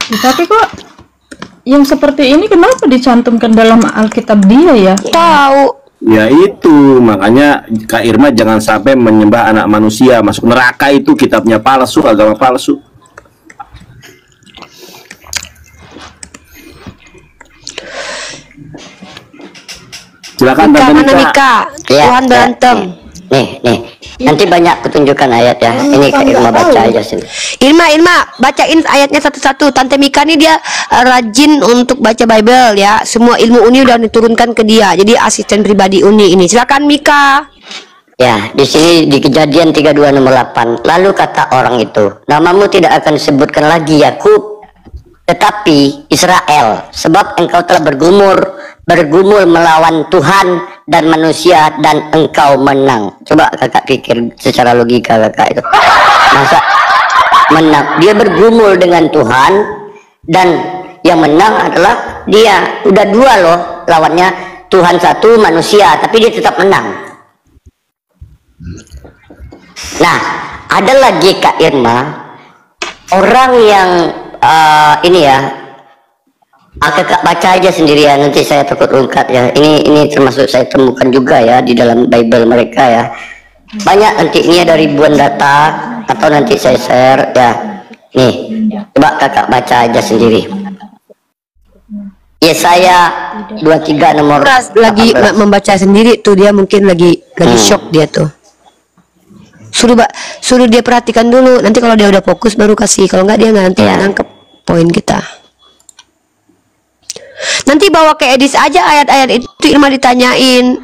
Tapi kok yang seperti ini kenapa dicantumkan dalam Alkitab dia ya? Tahu. Ya itu, makanya Kak Irma jangan sampai menyembah anak manusia, masuk neraka itu kitabnya palsu, agama palsu. Silakan Tante Mika. Tuhan berantem. Nih, nanti banyak kutunjukkan ayat ya. Ini Kak Irma baca aja sini. Irma, bacain ayatnya satu-satu. Tante Mika nih dia rajin untuk baca Bible ya. Semua ilmu Uni udah diturunkan ke dia. Jadi asisten pribadi Uni ini. Silakan Mika. Ya, di sini di Kejadian 32 nomor 8. Lalu kata orang itu, namamu tidak akan disebutkan lagi Yakub, tetapi Israel, sebab engkau telah bergumul melawan Tuhan dan manusia dan engkau menang. Coba kakak pikir secara logika kakak itu. Masa menang? Dia bergumul dengan Tuhan dan yang menang adalah dia. Udah dua loh lawannya, Tuhan satu, manusia, tapi dia tetap menang. Nah, ada lagi Kak Irma, orang yang ini ya, kakak baca aja sendirian, nanti saya takut ungkat ya. Ini termasuk saya temukan juga ya di dalam Bible mereka ya. Banyak nanti ini ada ribuan data, atau nanti saya share ya. Nih, coba kakak baca aja sendiri. Yesaya 23 nomor lagi membaca sendiri tuh, dia mungkin lagi shock dia tuh. Suruh dia perhatikan dulu, nanti kalau dia udah fokus baru kasih, kalau nggak dia nanti nangkep poin kita. Nanti bawa ke Edis aja ayat-ayat itu, Irma ditanyain.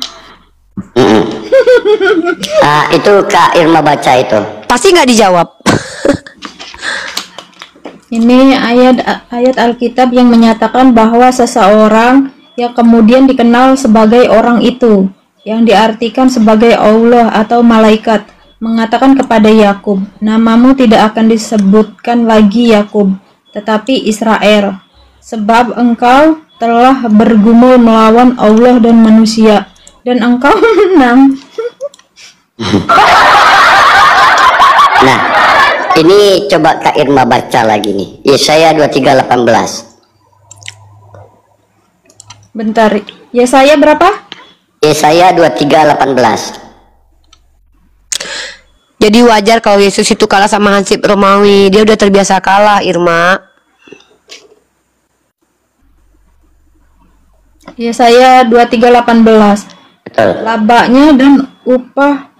Itu Kak Irma baca itu. Pasti nggak dijawab. Ini ayat Alkitab yang menyatakan bahwa seseorang yang kemudian dikenal sebagai orang itu, yang diartikan sebagai Allah atau malaikat, mengatakan kepada Yakub, namamu tidak akan disebutkan lagi Yakub, tetapi Israel, sebab engkau telah bergumul melawan Allah dan manusia, dan engkau menang. Nah, ini coba Kak Irma baca lagi nih, Yesaya 23:18. Bentar, Yesaya berapa? Yesaya 23:18. Jadi wajar kalau Yesus itu kalah sama Hansip Romawi. Dia udah terbiasa kalah, Irma. Yesaya 23:18. Labanya dan upah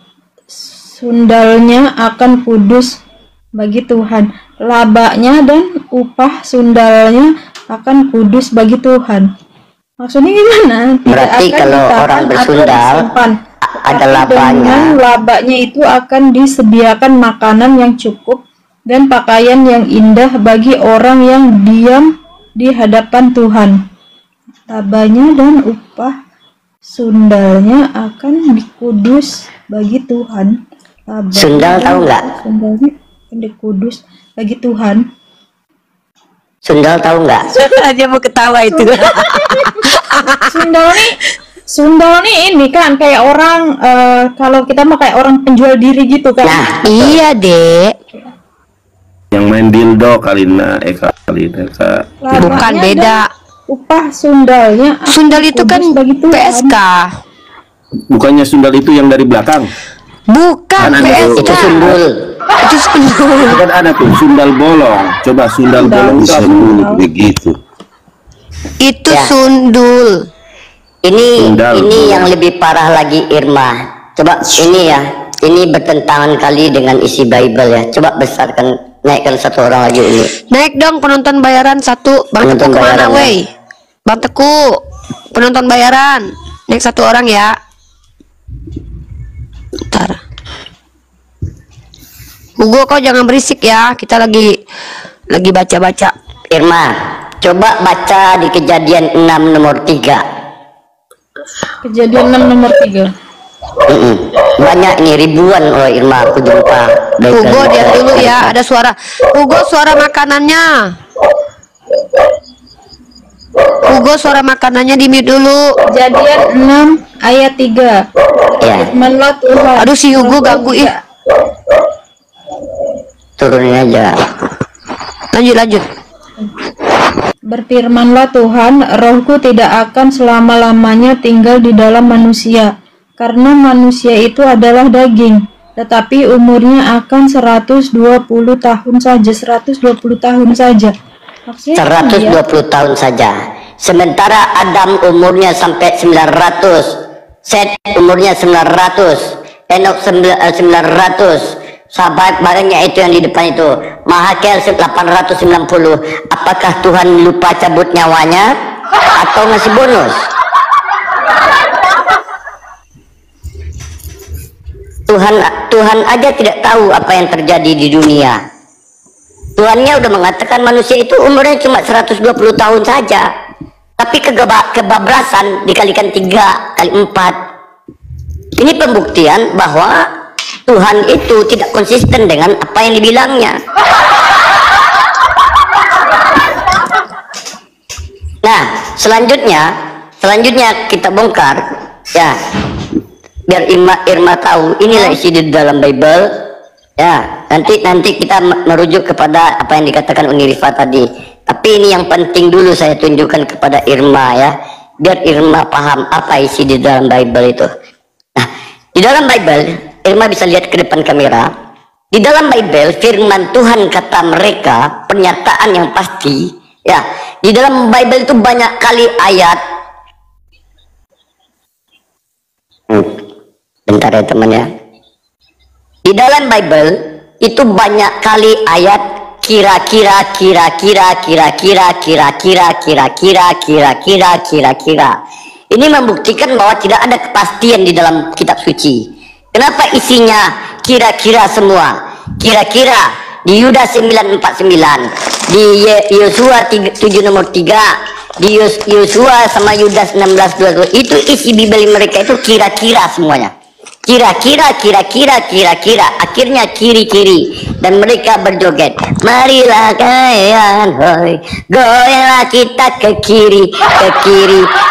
sundalnya akan kudus bagi Tuhan. Labanya dan upah sundalnya akan kudus bagi Tuhan. Maksudnya gimana? Berarti kalau orang bersundal ada labanya. Labanya itu akan disediakan makanan yang cukup dan pakaian yang indah bagi orang yang diam di hadapan Tuhan. Labanya dan upah sundalnya akan dikudus bagi Tuhan. Labanya Sundal tahu nggak? Sundalnya akan dikudus bagi Tuhan. Sundal tahu nggak? Dia mau ketawa itu. Sundal nih ini kan kayak orang kalau kita mah kayak orang penjual diri gitu kan. Nah, iya, Dek. Yang main dildo Kalina, Kak. Bukan, beda. Upah sundalnya. Sundal itu kan PSK. Bukannya sundal itu yang dari belakang? Bukan, PSK. itu sundul. Itu sundul. Kan ada tuh sundal bolong. Coba sundal bolong begitu. Itu Ya. Sundul. Ini Sundal. yang lebih parah lagi Irma. Coba ini ya, ini bertentangan kali dengan isi Bible ya. Coba besarkan, naikkan satu orang lagi ini. Naik dong penonton bayaran satu. Bang Penonton Teku kemana, bayaran, ya. wey? Bang Teku, penonton bayaran. Naik satu orang ya. Ntar. Hugo, kau jangan berisik ya. Kita lagi baca-baca. Irma, coba baca di Kejadian 6 nomor 3. Kejadian 6 nomor 3. Banyak ini, ribuan loh Irma aku jumpa. Hugo dia dulu ya, ada suara. Hugo, suara makanannya. Hugo, suara makanannya di mute dulu. Kejadian 6 ayat 3. Ya, Firmanlah Tuhan. Aduh, si Hugo ganggu ih. turunin aja. Lanjut. Berfirmanlah Tuhan, rohku tidak akan selama-lamanya tinggal di dalam manusia, karena manusia itu adalah daging, tetapi umurnya akan 120 tahun saja, 120 tahun saja. Maksudnya 120 tahun saja. Sementara Adam umurnya sampai 900, Set umurnya 900, Enok 900, sahabat barangnya itu yang di depan itu, Mahakel 890. Apakah Tuhan lupa cabut nyawanya atau ngasih bonus? Tuhan aja tidak tahu apa yang terjadi di dunia. Tuhannya udah mengatakan manusia itu umurnya cuma 120 tahun saja, tapi kebablasan dikalikan 3 kali 4. Ini pembuktian bahwa Tuhan itu tidak konsisten dengan apa yang dibilangnya. Nah, selanjutnya kita bongkar ya, biar Irma tahu inilah isi di dalam Bible ya. Nanti kita merujuk kepada apa yang dikatakan Uni Rifa tadi, tapi ini yang penting dulu saya tunjukkan kepada Irma ya, biar Irma paham apa isi di dalam Bible itu. Nah, di dalam Bible Irma bisa lihat ke depan kamera. Di dalam Bible firman Tuhan kata mereka, pernyataan yang pasti ya. Di dalam Bible itu banyak kali ayat. Bentar ya teman ya. Di dalam Bible itu banyak kali ayat kira-kira. Ini membuktikan bahwa tidak ada kepastian di dalam kitab suci. Kenapa isinya kira-kira semua? Kira-kira di Yudas 9:49, di Yosua 7 nomor 3, di Yosua sama Yudas 16:22, itu isi Bible mereka itu kira-kira semuanya. Kira-kira, akhirnya kiri-kiri, dan mereka berjoget. Marilah kalian, hoi, goyanglah kita ke kiri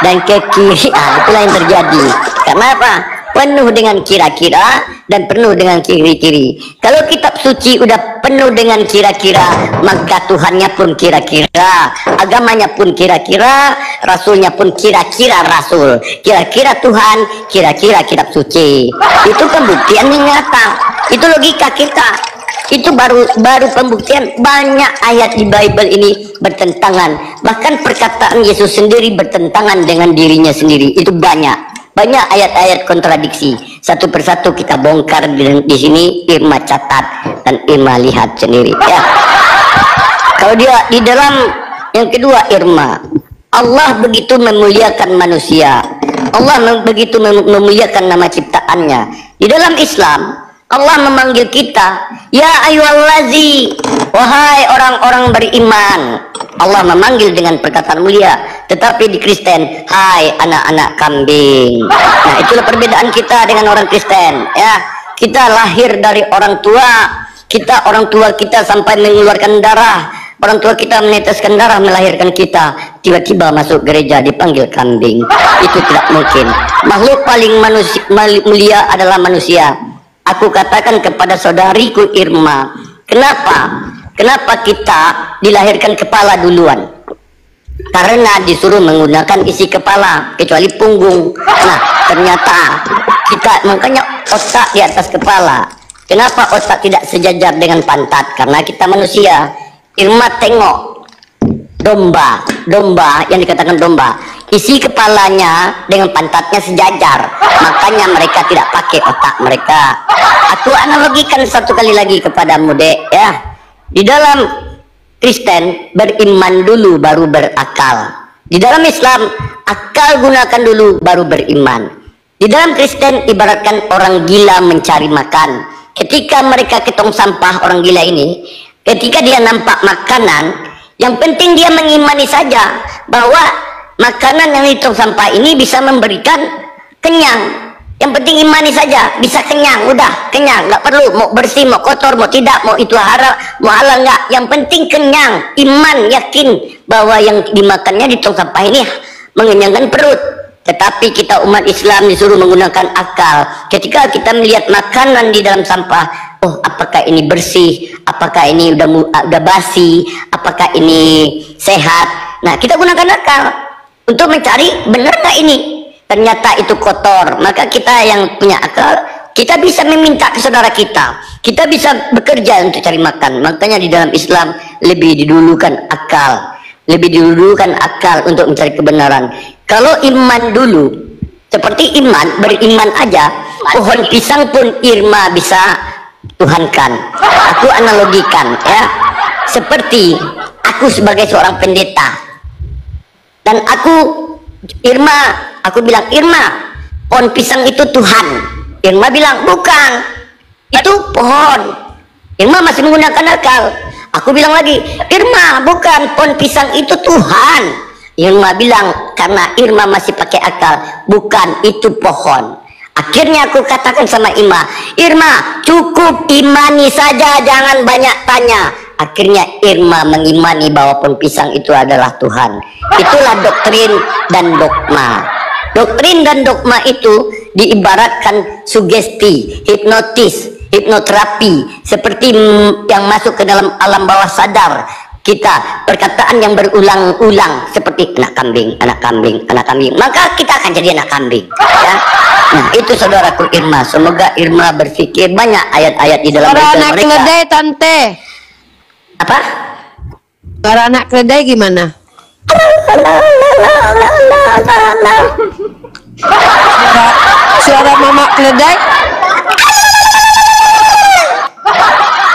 dan ke kiri. Itulah yang terjadi. Kenapa? Penuh dengan kira-kira dan penuh dengan kiri-kiri. Kalau kitab suci udah penuh dengan kira-kira, maka Tuhannya pun kira-kira, agamanya pun kira-kira, rasulnya pun kira-kira rasul, kira-kira Tuhan, kira-kira kitab suci. Itu pembuktian yang nyata. Itu logika kita. Itu baru pembuktian. Banyak ayat di Bible ini bertentangan. Bahkan perkataan Yesus sendiri bertentangan dengan dirinya sendiri. Itu banyak ayat-ayat kontradiksi. Satu persatu kita bongkar di sini. Irma catat dan Irma lihat sendiri ya. Kalau dia di dalam yang kedua, Irma, Allah begitu memuliakan manusia, Allah begitu memuliakan nama ciptaannya. Di dalam Islam Allah memanggil kita, ya ayyuhallazi, wahai orang-orang beriman. Allah memanggil dengan perkataan mulia. Tetapi di Kristen, hai anak-anak kambing. Nah, itulah perbedaan kita dengan orang Kristen ya. Kita lahir dari orang tua kita sampai mengeluarkan darah. Orang tua kita meneteskan darah melahirkan kita. Tiba-tiba masuk gereja dipanggil kambing. Itu tidak mungkin. Makhluk paling mulia adalah manusia. Aku katakan kepada saudariku Irma, kenapa kita dilahirkan kepala duluan? Karena disuruh menggunakan isi kepala, kecuali punggung. Nah, ternyata kita makanya otak di atas kepala. Kenapa otak tidak sejajar dengan pantat? Karena kita manusia. Irma tengok domba yang dikatakan domba, isi kepalanya dengan pantatnya sejajar, makanya mereka tidak pakai otak mereka. Aku analogikan satu kali lagi kepadamu dek ya. Di dalam Kristen beriman dulu baru berakal. Di dalam Islam akal gunakan dulu baru beriman. Di dalam Kristen ibaratkan orang gila mencari makan. Ketika mereka ke tong sampah, orang gila ini, ketika dia nampak makanan, yang penting dia mengimani saja bahwa makanan yang di tong sampah ini bisa memberikan kenyang. Yang penting imani saja, bisa kenyang, udah kenyang, nggak perlu mau bersih, mau kotor, mau tidak, mau itu haram, mau halal nggak. Yang penting kenyang, iman, yakin bahwa yang dimakannya di tong sampah ini mengenyangkan perut. Tetapi kita umat Islam disuruh menggunakan akal. Ketika kita melihat makanan di dalam sampah, oh apakah ini bersih, apakah ini udah basi, apakah ini sehat, Nah, kita gunakan akal untuk mencari benar nggak ini. Ternyata itu kotor, maka kita yang punya akal, kita bisa meminta ke saudara kita. Kita bisa bekerja untuk cari makan. Makanya di dalam Islam lebih didulukan akal. Lebih didulukan akal untuk mencari kebenaran. Kalau iman dulu, seperti beriman aja, pohon pisang pun Irma bisa tuhankan. Aku analogikan ya, seperti aku sebagai seorang pendeta. Dan aku bilang, Irma, pohon pisang itu Tuhan. Irma bilang, bukan, itu pohon. Irma masih menggunakan akal. Aku bilang lagi, Irma, bukan, pohon pisang itu Tuhan. Irma bilang, karena Irma masih pakai akal, bukan, itu pohon. Akhirnya aku katakan sama Irma, cukup imani saja, jangan banyak tanya. Akhirnya Irma mengimani bahwa pohon pisang itu adalah Tuhan. Itulah doktrin dan dogma. Doktrin dan dogma itu diibaratkan sugesti, hipnoterapi, seperti yang masuk ke dalam alam bawah sadar kita, perkataan yang berulang-ulang seperti anak kambing, maka kita akan jadi anak kambing ya. Nah, itu saudaraku Irma, semoga Irma berpikir banyak ayat-ayat di dalam Suara anak mereka. keledai, Tante. Apa? Suara anak keledai gimana? Suara mama keledai?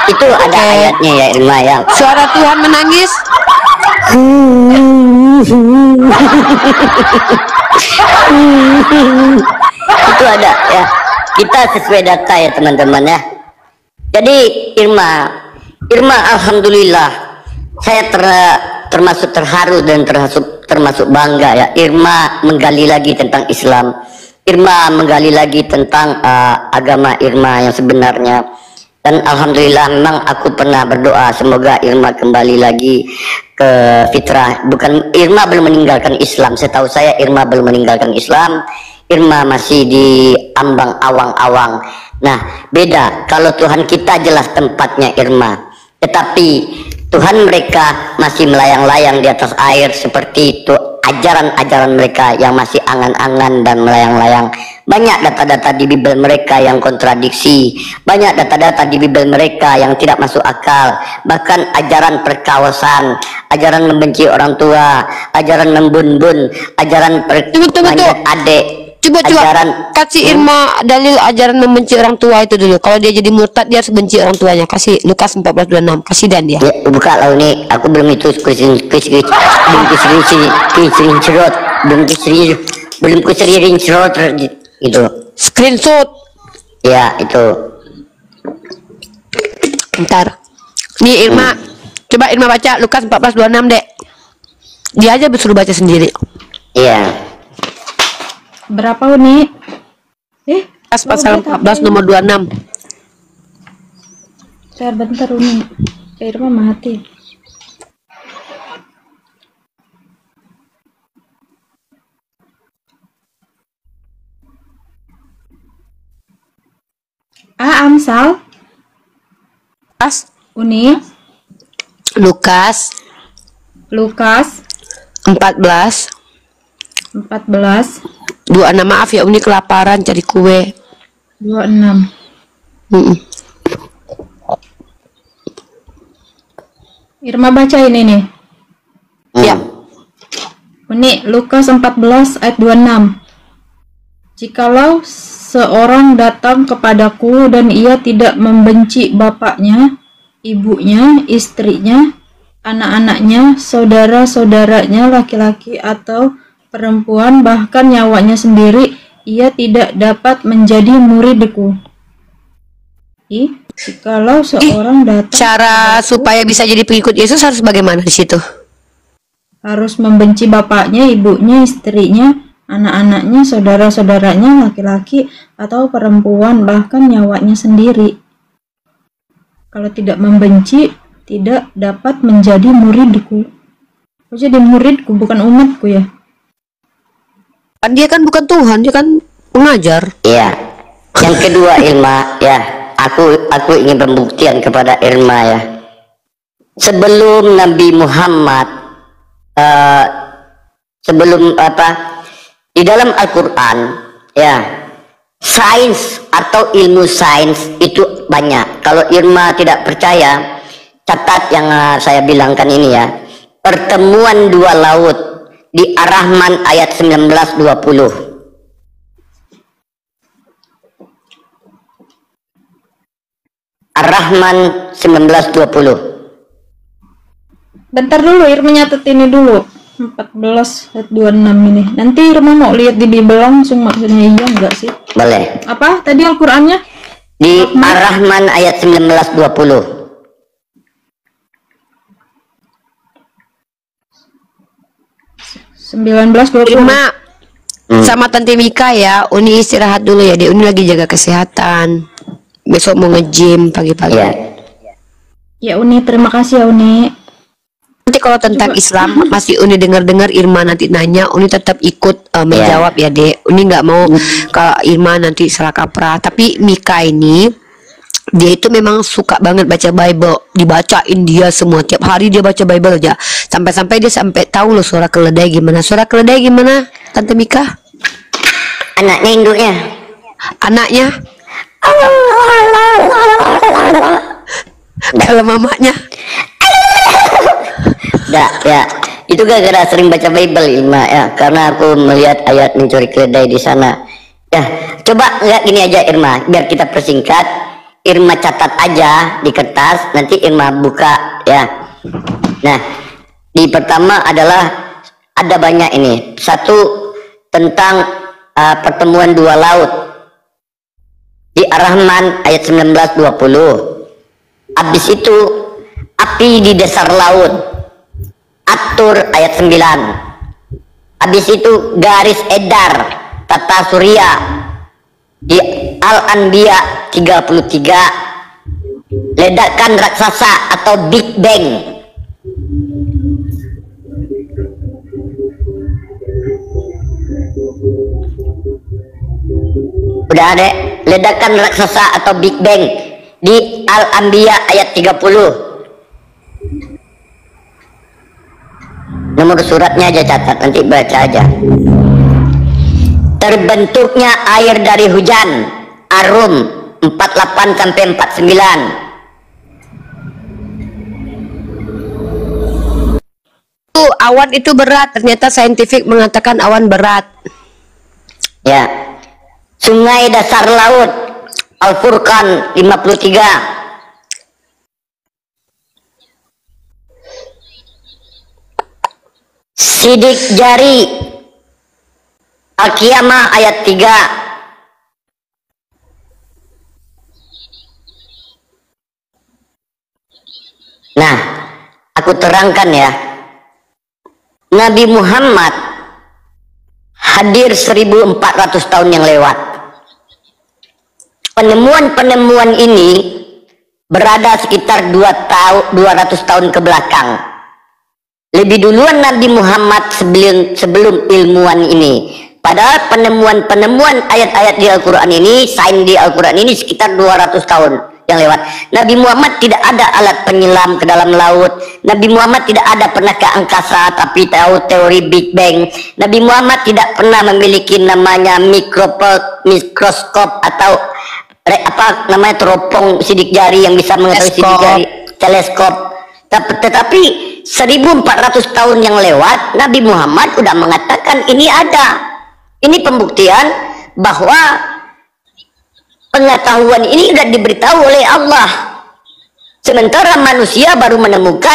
Itu ada ayatnya ya Irma ya. Suara Tuhan menangis? Itu ada ya. Kita sesuai data ya teman-teman ya. Jadi Irma alhamdulillah saya termasuk terharu dan termasuk bangga ya. Irma menggali lagi tentang Islam. Irma menggali lagi tentang agama Irma yang sebenarnya. Dan alhamdulillah memang aku pernah berdoa semoga Irma kembali lagi ke fitrah. Bukan, Irma belum meninggalkan Islam. Setahu saya Irma belum meninggalkan Islam. Irma masih di ambang awang-awang. Nah, beda kalau Tuhan kita jelas tempatnya Irma. Tetapi Tuhan mereka masih melayang-layang di atas air, seperti itu ajaran-ajaran mereka yang masih angan-angan dan melayang-layang. Banyak data-data di Bible mereka yang kontradiksi, banyak data-data di Bible mereka yang tidak masuk akal. Bahkan ajaran perkawasan, ajaran membenci orang tua, ajaran membun-bun, ajaran permanjat adik. Coba kasih Irma dalil ajaran membenci orang tua itu dulu. Kalau dia jadi murtad, dia harus benci orang tuanya. Kasih Lukas 14:26. Kasih dan dia. Ya, buka lah ini. Aku belum itu belum screenshot itu. Screenshot. Ya, itu. Ntar. Nih Irma, coba Irma baca Lukas 14:26, Dek. Dia aja disuruh baca sendiri. Iya. Berapa Uni? Lukas pasal 14 nomor 26. Bentar Uni. Irma mati. Amsal. Uni. Lukas 14. 26, maaf ya Uni kelaparan cari kue. 26. Irma baca ini nih. Ya. Uni, Lukas 14 ayat 26. Jikalau seorang datang kepadaku dan ia tidak membenci bapaknya, ibunya, istrinya, anak-anaknya, saudara-saudaranya laki-laki atau perempuan, bahkan nyawanya sendiri, ia tidak dapat menjadi muridku. Jikalau seorang datang cara supaya bisa jadi pengikut Yesus harus bagaimana di situ? Harus membenci bapaknya, ibunya, istrinya, anak-anaknya, saudara-saudaranya laki-laki atau perempuan, bahkan nyawanya sendiri. Kalau tidak membenci, tidak dapat menjadi muridku. Oh, jadi muridku bukan umatku ya? Kan dia kan bukan Tuhan, dia kan pengajar. Iya. Yang kedua Irma, ya, aku ingin pembuktian kepada Irma ya. Sebelum Nabi Muhammad eh, sebelum apa, di dalam Al-Quran ya, sains atau ilmu sains itu banyak. Kalau Irma tidak percaya, catat yang saya bilangkan ini ya. Pertemuan dua laut di Ar-Rahman ayat 19-20. Ar-Rahman 19-20. Bentar dulu, Irma nyatet ini dulu. 14 ayat 26 ini. Nanti Irma mau lihat di Bible langsung, maksudnya iya enggak sih? Boleh. Apa tadi Al-Qur'annya? Di Ar-Rahman ayat 19-20. 19-20. Irma sama Tante Mika ya, Uni istirahat dulu ya, dia Uni lagi jaga kesehatan. Besok mau nge-gym pagi-pagi. Ya. Ya Uni, terima kasih ya Uni. Nanti kalau tentang Islam masih Uni dengar-dengar Irma nanti nanya, Uni tetap ikut menjawab ya Dek. Uni nggak mau kalau Irma nanti salah kaprah. Tapi Mika ini dia itu memang suka banget baca Bible, dibacain dia semua, tiap hari dia baca Bible aja, sampai-sampai dia sampai tahu loh suara keledai gimana. Suara keledai gimana, Tante Mika? Anaknya induknya. Anaknya? Kalau mamanya? Enggak, ya. Itu gara-gara sering baca Bible Irma ya, karena aku melihat ayat mencuri keledai di sana. Ya, coba enggak gini aja Irma, biar kita persingkat. Irma catat aja di kertas, nanti Irma buka ya. Nah, di pertama adalah ada banyak ini. Satu tentang pertemuan dua laut di Ar-Rahman ayat 19-20. Habis itu api di dasar laut, Atur ayat 9. Habis itu garis edar tata surya di Al-Anbiya 33, ledakan raksasa atau Big Bang. Udah ada ledakan raksasa atau Big Bang di Al-Anbiya ayat 30. Nomor suratnya aja catat, nanti baca aja. Terbentuknya air dari hujan, Arum 48 sampai 49. Awan itu berat, ternyata saintifik mengatakan awan berat. Ya. Sungai dasar laut, Al-Furqan 53. Sidik jari, Al-Qiyamah ayat 3. Nah, aku terangkan ya. Nabi Muhammad hadir 1400 tahun yang lewat. Penemuan-penemuan ini berada sekitar 200 tahun ke belakang. Lebih duluan Nabi Muhammad sebelum ilmuwan ini. Padahal penemuan ayat-ayat di Al-Quran ini, sains di Al-Quran ini sekitar 200 tahun yang lewat. Nabi Muhammad tidak ada alat penyelam ke dalam laut. Nabi Muhammad tidak ada pernah ke angkasa tapi tahu teori Big Bang. Nabi Muhammad tidak pernah memiliki namanya mikroskop atau apa namanya teropong sidik jari yang bisa mengetahui sidik jari, teleskop. Tetapi 1400 tahun yang lewat Nabi Muhammad udah mengatakan ini ada. Ini pembuktian bahwa pengetahuan ini sudah diberitahu oleh Allah. Sementara manusia baru menemukan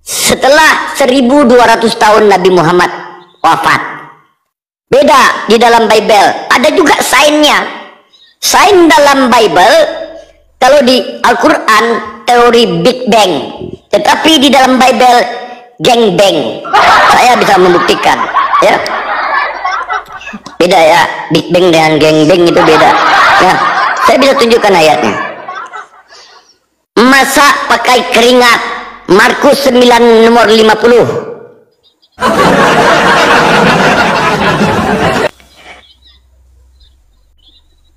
setelah 1200 tahun Nabi Muhammad wafat. Beda di dalam Bible, ada juga sainnya. Sains dalam Bible, kalau di Al-Quran teori Big Bang, tetapi di dalam Bible geng bang. Saya bisa membuktikan ya. Beda ya, Big Bang dengan geng bang itu beda ya. Saya bisa tunjukkan ayatnya. Masak pakai keringat, Markus 9 nomor 50.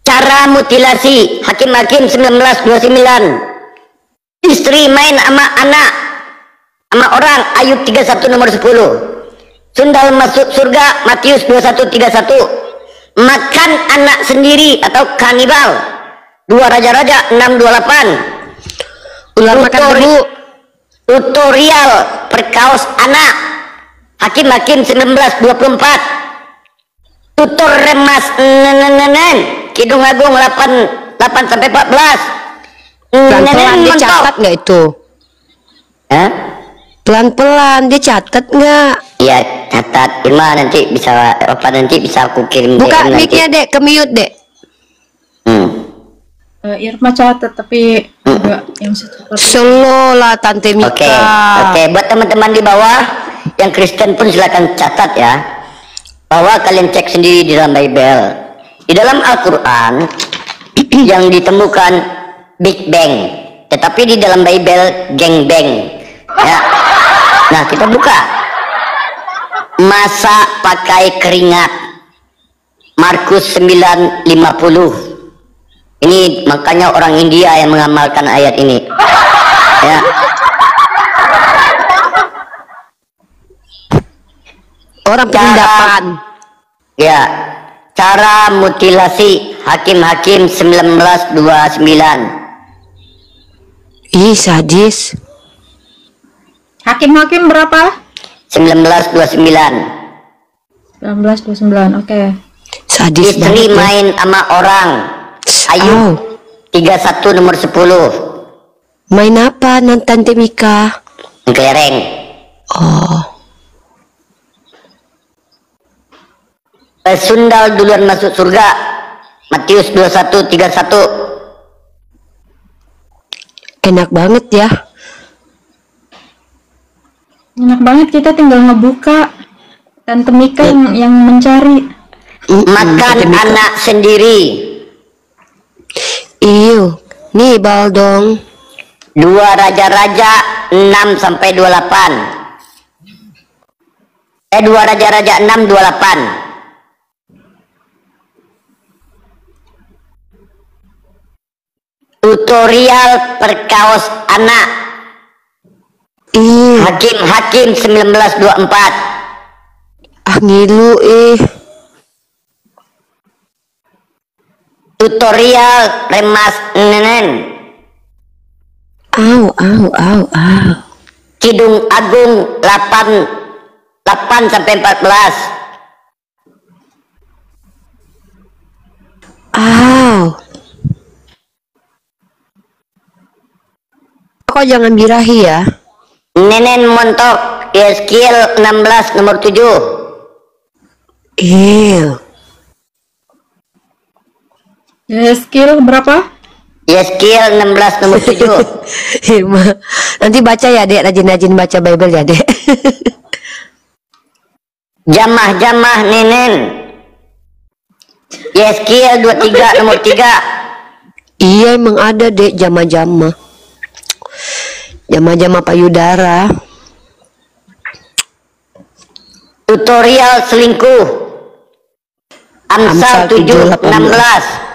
Cara mutilasi, Hakim-Hakim 1929. Istri main sama anak, sama orang, Ayub 31 nomor 10. Sundal masuk surga, Matius 21:31. Makan anak sendiri atau kanibal, 2 Raja-Raja 6:28. Ular makan debu. Tutorial perkaos anak, Hakim-Hakim 19:24. Tutor remas Kidung Agung 8-14. Pelan-pelan dia catat nggak itu? Hah? Pelan-pelan dia catat nggak? Iya, catat. Irma nanti bisa aku kirim Buka DM nanti. mic-nya dek, ke mute dek. Irma catat tapi enggak yang seperti Slow lah Tante Oke, Mika. buat teman-teman di bawah yang Kristen pun silakan catat ya, bahwa kalian cek sendiri di dalam Bible, di dalam Al-Quran yang ditemukan Big Bang, tetapi di dalam Bible geng bang ya. Nah, kita buka masa pakai keringat, Markus 9:50. Ini makanya orang India yang mengamalkan ayat ini ya. Orang penindakan. Ya, cara mutilasi, Hakim-Hakim 19:29. Ih sadis. Hakim-Hakim berapa? 19:29. 1929. Oke. Sadis Istri banget ya. main sama orang, Ayub 31 nomor 10. Main apa Tante Mika? Kelereng. Oh. Sundal duluan masuk surga, Matius 21:31. Enak banget ya. Enak banget, kita tinggal ngebuka. Tante Mika yang mencari. Makan anak sendiri, Iyo. Nih Baldong. 2 Raja-Raja 6-28. 2 Raja-Raja 6:28. Tutorial perkaos anak, Ih, Hakim-Hakim 19:24. ngilu Tutorial remas nenen, Au. Kidung Agung 8-14. Au. Kok jangan birahi ya? Nenen montok, Yeskiel 16 nomor 7. Iya. Skill berapa? Yeskiel 16 nomor 7. Irma. Nanti baca ya dek, rajin-rajin baca Bible ya dek. Jamah-jamah nenen, Yeskiel 23 nomor 3. Iya emang ada dek jama-jama. Jama-jama payudara. Tutorial selingkuh, Amsal 7:16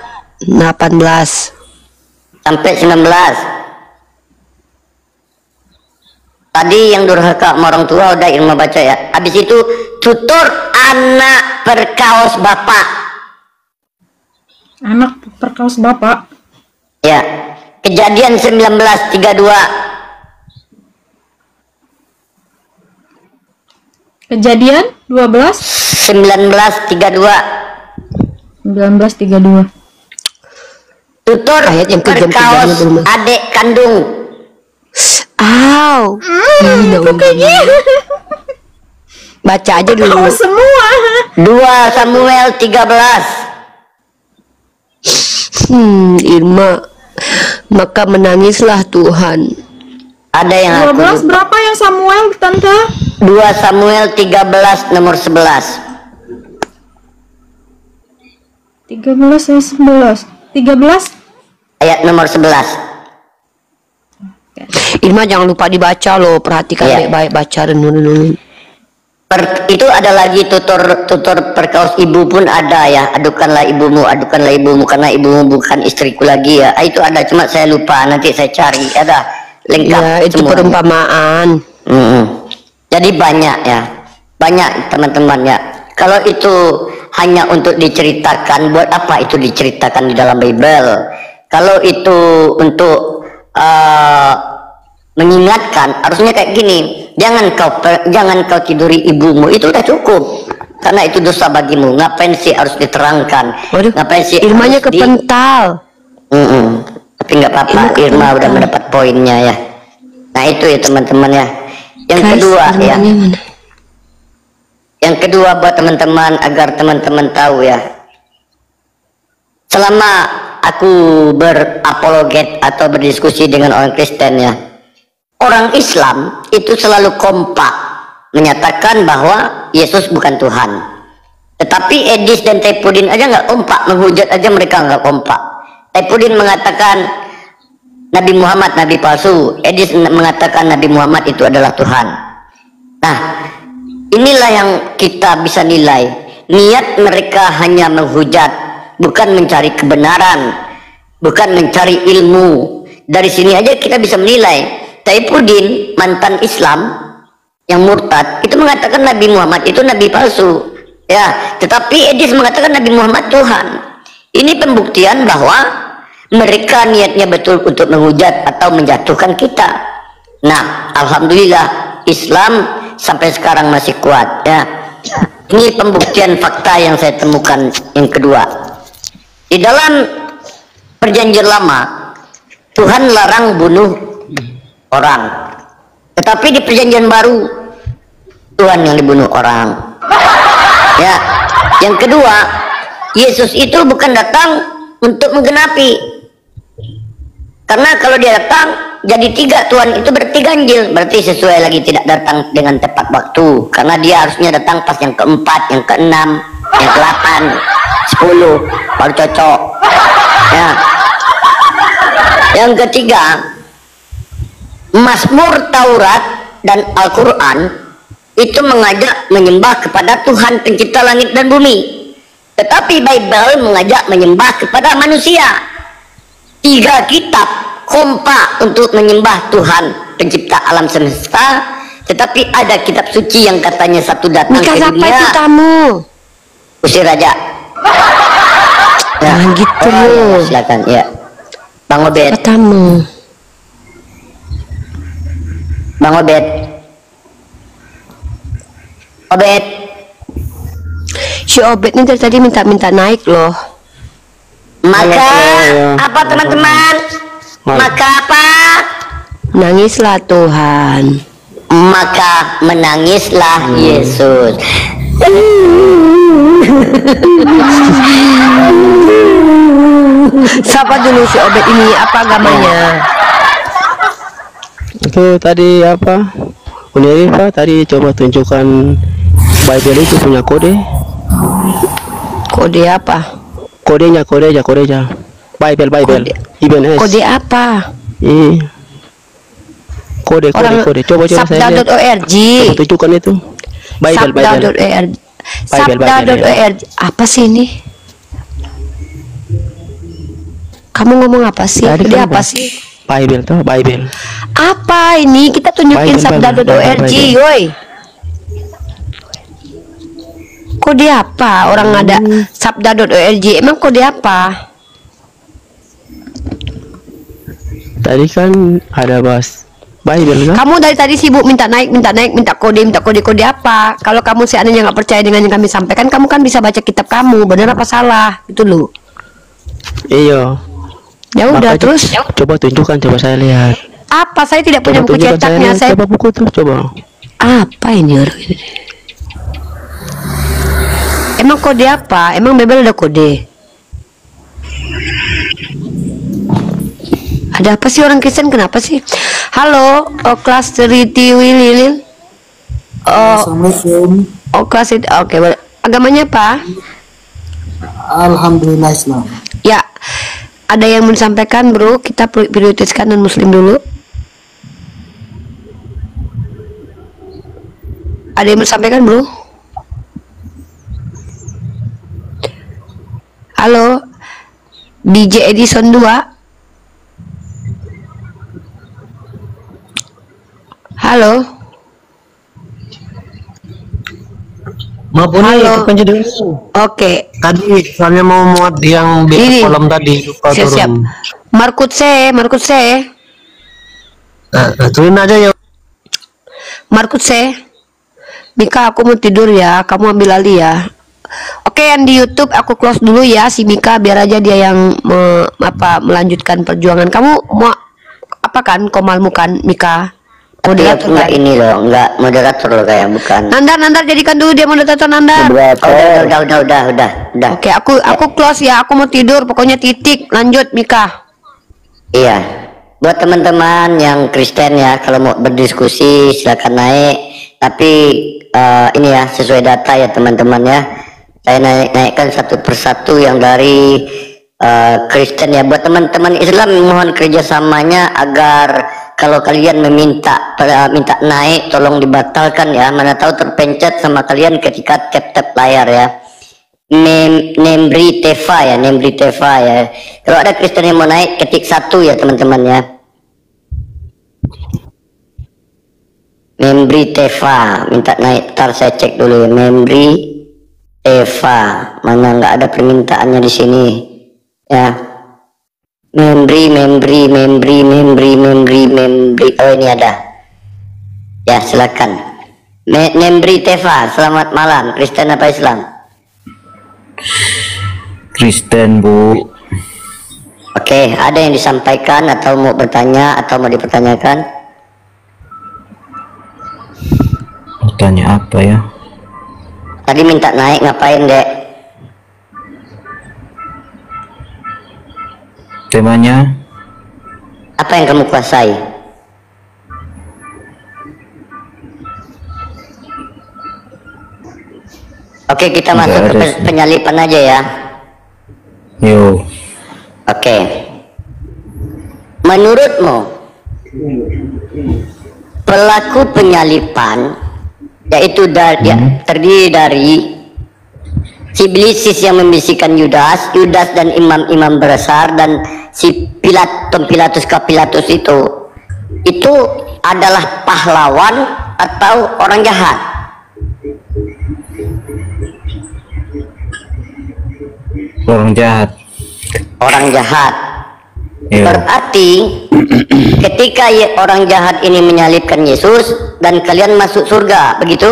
18. sampai 19. Tadi yang durhaka sama orang tua udah Irma baca ya. Habis itu tutor anak perkaos bapak. Anak perkaos bapak. Ya. Kejadian 19:32. Kejadian 12 19:32. 1932. Tutor Ayat yang kejam-kejamnya perkaos belum. adik kandung. Au. Baca aja dulu. Oh, semua. 2 Samuel 13. Irma. Maka menangislah Tuhan. Ada yang aku 12 berapa yang Samuel, Tante? 2 Samuel 13 nomor 11. 13 ya 11. 13. Ayat nomor 11. Irma jangan lupa dibaca loh. Perhatikan Iya. baik-baik, baca renung-renung. Itu ada lagi tutor perkaos ibu pun ada ya. Adukanlah ibumu karena ibumu bukan istriku lagi ya. Itu ada, cuma saya lupa, nanti saya cari. Ada lengkap Ya itu semua. perumpamaan. Mm-mm. Jadi banyak ya, banyak teman-teman ya. Kalau itu hanya untuk diceritakan, buat apa itu diceritakan di dalam Bible? Kalau itu untuk mengingatkan, harusnya kayak gini, jangan kau tiduri ibumu, itu udah cukup. Karena itu dosa bagimu. Ngapain sih harus diterangkan? Waduh, Ngapain sih Irmanya harus kepental. Tapi nggak apa-apa, Irma udah mendapat poinnya ya. Nah itu ya teman-teman ya. Yang Guys, kedua ya. Irmanya mana? Yang kedua buat teman-teman, agar teman-teman tahu ya. Selama aku berapologet atau berdiskusi dengan orang Kristen ya, orang Islam itu selalu kompak menyatakan bahwa Yesus bukan Tuhan. Tetapi Edis dan Taipudin aja nggak kompak, menghujat aja mereka nggak kompak. Taipudin mengatakan Nabi Muhammad nabi palsu, Edis mengatakan Nabi Muhammad itu adalah Tuhan. Nah, inilah yang kita bisa nilai. Niat mereka hanya menghujat, bukan mencari kebenaran, bukan mencari ilmu. Dari sini aja kita bisa menilai. Taipudin, mantan Islam yang murtad, itu mengatakan Nabi Muhammad itu nabi palsu. Ya, tetapi Edis mengatakan Nabi Muhammad Tuhan. Ini pembuktian bahwa mereka niatnya betul untuk menghujat atau menjatuhkan kita. Nah, alhamdulillah Islam sampai sekarang masih kuat ya. Ini pembuktian fakta yang saya temukan yang kedua. Di dalam perjanjian lama Tuhan larang bunuh orang. Tetapi di perjanjian baru Tuhan yang dibunuh orang. Ya. Yang kedua, Yesus itu bukan datang untuk menggenapi. Karena kalau dia datang jadi 3, Tuhan itu berarti ganjil, berarti sesuai lagi tidak datang dengan tepat waktu. Karena dia harusnya datang pas yang keempat, yang keenam, yang ke-8, 10 baru cocok. Ya. Yang ketiga, Mazmur, Taurat, dan Al-Quran itu mengajak menyembah kepada Tuhan pencipta langit dan bumi. Tetapi Bible mengajak menyembah kepada manusia. 3 kitab kompak untuk menyembah Tuhan pencipta alam semesta. Tetapi ada kitab suci yang katanya satu datang Nikah ke siapa dunia. itu tamu? Usir aja. Ya. Jangan gitu loh. Silakan ya. Bang Obed. Siapa tamu? Bang Obed. Obed. Si Obed ini dari tadi minta naik loh. Maka Halo. apa teman-teman? Maka apa? Nangislah Tuhan. Maka menangislah Yesus. Siapa dulu si Obed ini? Apa agamanya? Itu tadi apa? Unirifa tadi coba tunjukkan Bible itu punya kode. Kode apa? Kodenya. Bible. Kode. Ibn S. Kode apa? Kode. Coba saya lihat. Sabda.org. Coba tunjukkan itu. Bible. Sabda.org. Sabda.org. Apa sih ini? Kamu ngomong apa sih? Tadi Dia kan apa Bang. sih? Bible. Apa ini? Kita tunjukin Bible, sabda.org, Bible. woi. Kode apa? Orang ada sabda.org. Emang kode apa? Tadi kan ada bahas Bible kan? Kamu dari tadi sibuk minta naik, minta kode apa? Kalau kamu seandainya nggak percaya dengan yang kami sampaikan, kamu kan bisa baca kitab kamu, benar apa salah? Itu loh. Iya. Ya udah, Maka terus coba tunjukkan, coba saya lihat. apa? Saya tidak punya buku tunjukkan cetaknya. lihat. Saya Coba buku tuh, coba. apa ini orang ini? Emang kode apa? Emang Bible ada kode? Ada apa sih orang Kristen? Kenapa sih? Halo, kelas Riti Wililil. Assalamualaikum. Kelas itu, oke. Agamanya apa? Alhamdulillah Islam. Ya, ada yang mau disampaikan, bro? Kita prioritaskan non Muslim dulu. Ada yang mau disampaikan, bro? Halo, DJ Edison 2. Halo, Maaf ini Halo. kekunci dulu. Oke. Tadi soalnya mau muat yang Ini. kolom tadi lupa Siap. turun. Markut C. Turun aja ya. Markut C. Mika, aku mau tidur ya. Kamu ambil alih ya. Oke, yang di YouTube aku close dulu ya si Mika, biar aja dia yang melanjutkan perjuangan. Kamu mau apa kan? Komalmu kan, Mika? Tapi Moderator aku nggak kan? ini loh, nggak moderator loh kayak bukan. Nandar jadikan dulu dia moderator Nandar. Udah. Oke, aku close ya. Aku mau tidur. Pokoknya titik. Lanjut Mika. Iya. Buat teman-teman yang Kristen ya, kalau mau berdiskusi silakan naik. Tapi ini ya sesuai data ya teman-teman ya. Saya naikkan satu persatu yang dari Kristen ya. Buat teman-teman Islam mohon kerjasamanya agar kalau kalian minta naik tolong dibatalkan ya. Mana tahu terpencet sama kalian ketika tap layar ya. Nembri Teva ya. Kalau ada Kristen yang mau naik ketik 1 ya teman-teman ya. Membri Teva minta naik, ntar saya cek dulu ya. Membri Teva, mana nggak ada permintaannya di sini ya. Membri. Oh ini ada ya, silakan. Membri Teva, selamat malam. Kristen apa Islam? Kristen, Bu. Oke, ada yang disampaikan atau mau bertanya atau mau dipertanyakan? Bertanya apa ya? Tadi minta naik ngapain, Dek? Temanya Apa yang kamu kuasai? Oke, kita Nggak masuk ke ada sih. penyalipan aja ya. yo. Oke. Menurutmu pelaku penyalipan yaitu terdiri dari si Iblisis yang membisikkan Yudas dan imam-imam besar, dan si Pilatus itu adalah pahlawan atau orang jahat? Orang jahat. Yo. Berarti ketika orang jahat ini menyalibkan Yesus dan kalian masuk surga, begitu?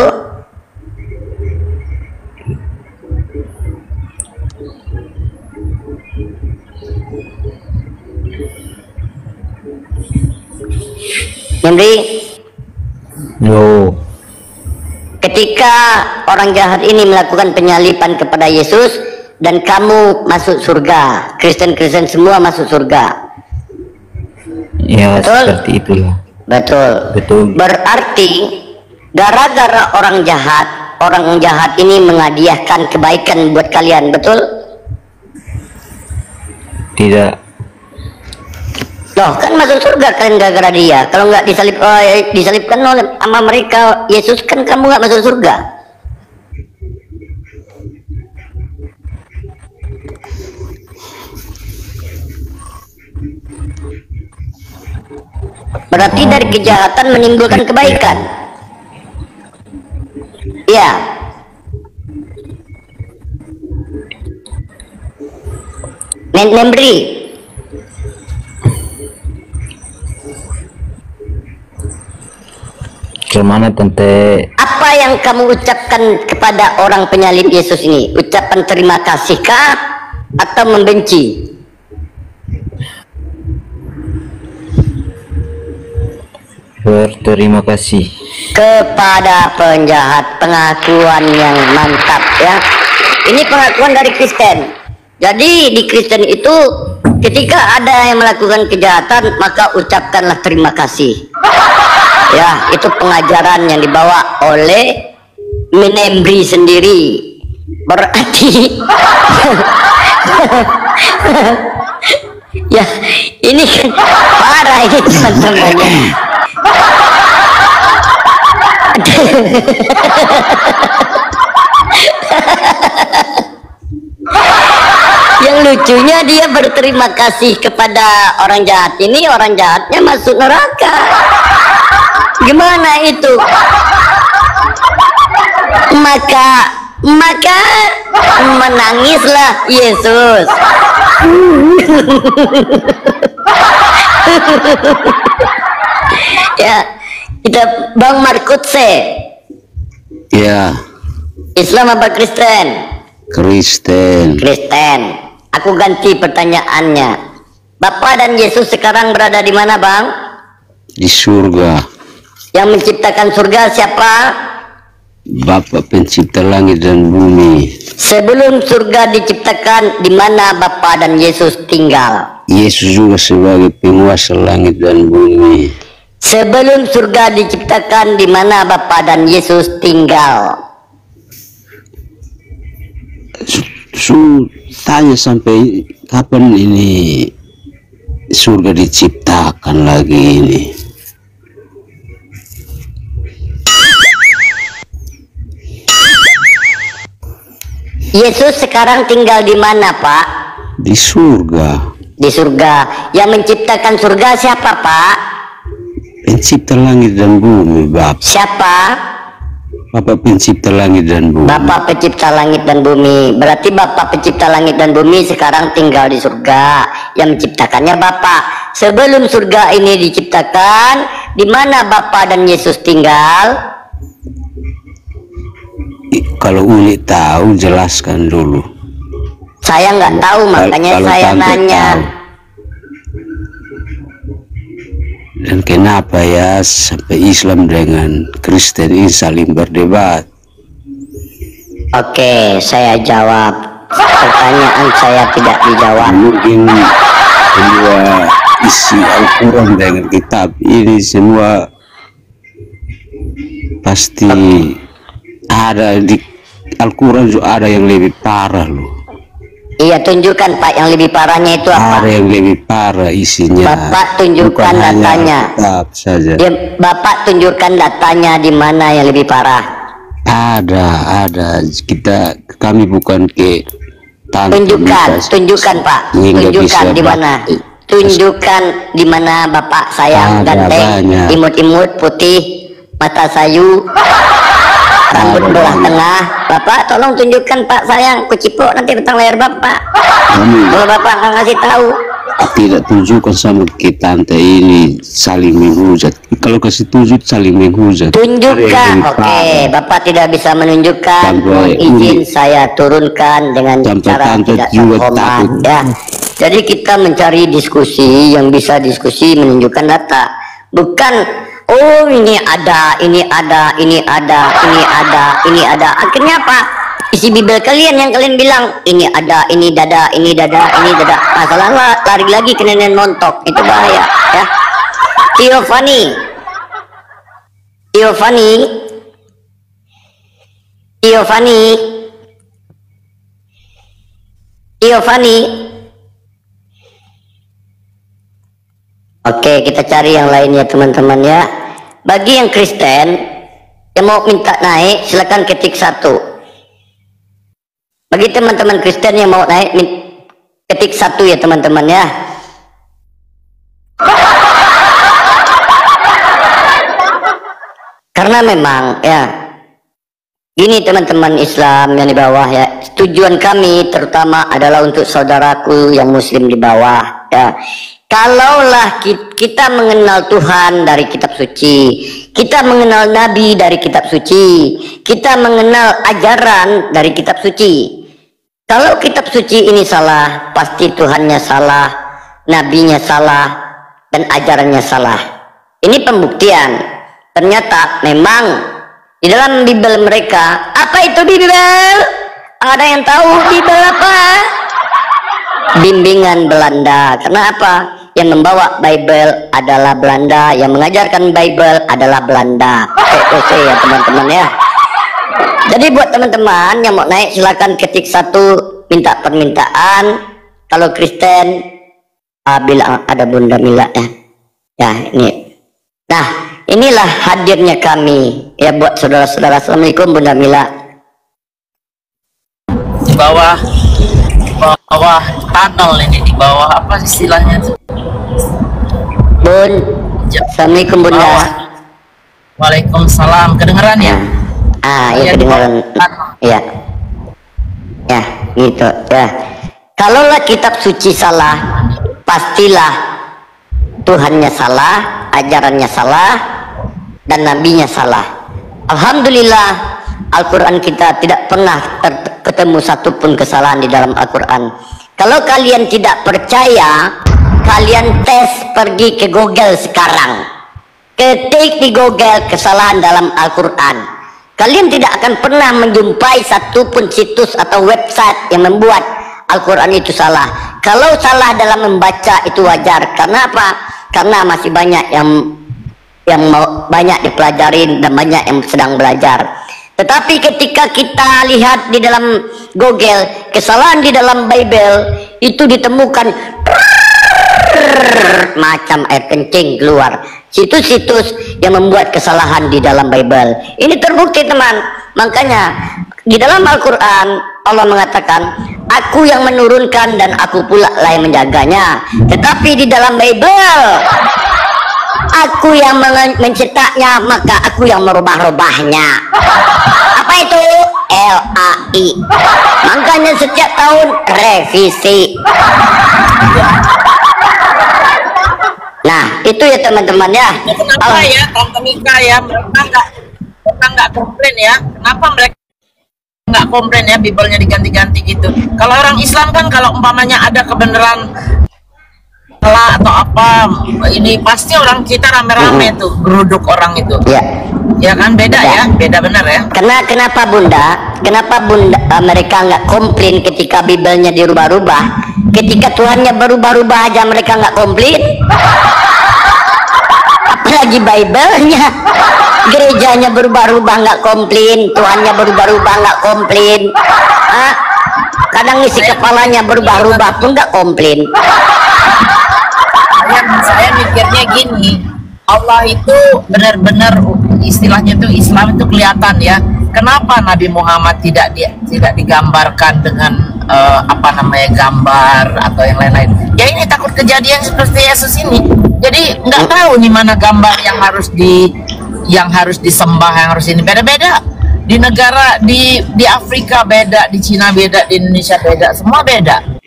Memberi, Yo. ketika orang jahat ini melakukan penyalipan kepada Yesus dan kamu masuk surga, Kristen semua masuk surga. Ya, Betul? seperti itulah. Betul. Berarti gara-gara orang jahat ini menghadiahkan kebaikan buat kalian, betul? Tidak. Loh, kan masuk surga kalian gara-gara dia. Kalau nggak disalibkan oleh sama mereka Yesus, kan kamu nggak masuk surga. Berarti dari kejahatan menimbulkan kebaikan. Iya. Memberi. Kemana tante? Apa yang kamu ucapkan kepada orang penyalib Yesus ini? Ucapan terima kasih kah atau membenci? Berterima kasih. Kepada penjahat, pengakuan yang mantap ya. Ini pengakuan dari Kristen. Jadi di Kristen itu ketika ada yang melakukan kejahatan maka ucapkanlah terima kasih. Ya, itu pengajaran yang dibawa oleh Membri sendiri. Berarti ya, ini kan parah ini teman-teman. Yang lucunya dia berterima kasih kepada orang jahat ini, orang jahatnya masuk neraka. Gimana itu? Maka maka menangislah Yesus. Ya, kita Bang Markutse. Ya, Islam apa Kristen? Kristen. Kristen. Aku ganti pertanyaannya. Bapa dan Yesus sekarang berada di mana, Bang? Di surga. Yang menciptakan surga siapa? Bapa pencipta langit dan bumi. Sebelum surga diciptakan, di mana Bapa dan Yesus tinggal? Yesus juga sebagai penguasa langit dan bumi. Sebelum surga diciptakan, di mana Bapa dan Yesus tinggal? Tanya sampai kapan ini surga diciptakan lagi ini. Yesus sekarang tinggal di mana, Pak? Di surga. Di surga. Yang menciptakan surga siapa, Pak? Pencipta langit dan bumi, Bapak. Siapa? Bapak pencipta langit dan bumi. Bapak pencipta langit dan bumi. Berarti Bapak pencipta langit dan bumi sekarang tinggal di surga. Yang menciptakannya Bapak. Sebelum surga ini diciptakan, di mana Bapak dan Yesus tinggal? Kalau Uli tahu, jelaskan dulu. Saya nggak tahu, makanya Kalau saya Tante nanya. tahu. Dan kenapa ya sampai Islam dengan Kristen ini saling berdebat? Oke, saya jawab. Pertanyaan saya tidak dijawab. Mungkin semua isi Al-Quran dengan kitab ini semua pasti ada di Al-Quran juga ada yang lebih parah loh. Iya, tunjukkan Pak yang lebih parahnya itu apa? Ada yang lebih parah isinya. Bapak tunjukkan Bukan hanya datanya. kitab saja. Ya, Bapak tunjukkan datanya di mana yang lebih parah. Ada. Kami bukan ke tante. Tunjukkan Pak. Tunjukkan di mana. Tunjukkan di mana Bapak sayang ganteng, imut-imut, putih, mata sayu, rambut belah tengah. Bapak tolong tunjukkan Pak sayang, kucipok nanti tentang layar Bapak. Kalau Bapak nggak ngasih tahu. Tidak tunjukkan sama ke tante ini saling menghujat. Kalau kasih tunjuk saling menghujat. Tunjukkan. Oke, Bapak tidak bisa menunjukkan. Mohon izin saya turunkan dengan cara tidak terhormat ya. Jadi kita mencari diskusi yang bisa diskusi menunjukkan data, bukan oh ini ada, ini ada, ini ada, ini ada, ini ada. Akhirnya apa? Isi Bible kalian yang kalian bilang ini ada, ini dada, ini dada, ini dada. Masalah lari lagi ke nenek montok, itu bahaya ya. Tiofani, Oke, kita cari yang lainnya teman-teman ya. Bagi yang Kristen yang mau minta naik, silakan ketik 1. Bagi teman-teman Kristen yang mau naik, ketik 1 ya teman-teman ya. Karena memang ya, gini teman-teman Islam yang di bawah ya, tujuan kami terutama adalah untuk saudaraku yang Muslim di bawah ya. Kalaulah kita mengenal Tuhan dari kitab suci, kita mengenal Nabi dari kitab suci, kita mengenal ajaran dari kitab suci. Kalau kitab suci ini salah, pasti Tuhannya salah, Nabinya salah, dan ajarannya salah. Ini pembuktian. Ternyata memang di dalam Bible mereka, apa itu Bible? Ada yang tahu Bible apa? Bimbingan Belanda. Kenapa? Yang membawa Bible adalah Belanda, yang mengajarkan Bible adalah Belanda. POC ya teman-teman ya. Jadi buat teman-teman yang mau naik silakan ketik 1, minta permintaan. Kalau Kristen bilang ada Bunda Mila ya. Ya ini. Nah inilah hadirnya kami ya buat saudara-saudara. Assalamualaikum Bunda Mila. Di bawah tunnel ini, di bawah apa istilahnya tuh? Bun, Assalamualaikum Bunda. Waalaikumsalam, kedengeran ya? Ya kedengaran. Ya. Ya, gitu ya. Kalaulah kitab suci salah, pastilah Tuhannya salah, ajarannya salah, dan nabinya salah. Alhamdulillah, Al-Quran kita tidak pernah ketemu satupun kesalahan di dalam Al-Quran. Kalau kalian tidak percaya, kalian tes, pergi ke Google sekarang, ketik di Google kesalahan dalam Al-Quran. Kalian tidak akan pernah menjumpai satupun situs atau website yang membuat Al-Quran itu salah. Kalau salah dalam membaca itu wajar. Karena apa? Karena masih banyak yang mau banyak dipelajarin dan banyak yang sedang belajar. Tetapi ketika kita lihat di dalam Google kesalahan di dalam Bible itu ditemukan macam air kencing keluar, situs-situs yang membuat kesalahan di dalam Bible. Ini terbukti teman. Makanya di dalam Al-Quran Allah mengatakan, aku yang menurunkan dan aku pula lah yang menjaganya. Tetapi di dalam Bible, aku yang mencetaknya, maka aku yang merubah-rubahnya. Apa itu? LAI. Makanya setiap tahun revisi. Nah, itu ya teman-teman ya. Kenapa ya Tante Mika ya, mereka nggak komplain ya? Kenapa mereka nggak komplain ya Biblenya diganti-ganti gitu? Kalau orang Islam kan kalau umpamanya ada kebenaran salah atau apa, ini pasti orang kita rame-rame tuh geruduk orang itu. Ya. Ya kan beda ya, beda benar ya. Kenapa Bunda? Kenapa Bunda mereka nggak komplain ketika Biblenya dirubah-rubah? Ketika Tuhannya berubah-rubah aja mereka nggak komplain. Apalagi Biblenya, gerejanya berubah-ubah nggak komplain, Tuhannya berubah-ubah nggak komplain. Kadang isi kepalanya berubah-ubah pun nggak komplain. Saya mikirnya gini, Allah itu benar-benar istilahnya tuh Islam itu kelihatan ya. Kenapa Nabi Muhammad tidak digambarkan dengan apa namanya gambar atau yang lain-lain? Ya ini takut kejadian seperti Yesus ini. Jadi nggak tahu nih mana gambar yang harus disembah, yang harus ini beda-beda. Di negara di Afrika beda, di Cina beda, di Indonesia beda, semua beda.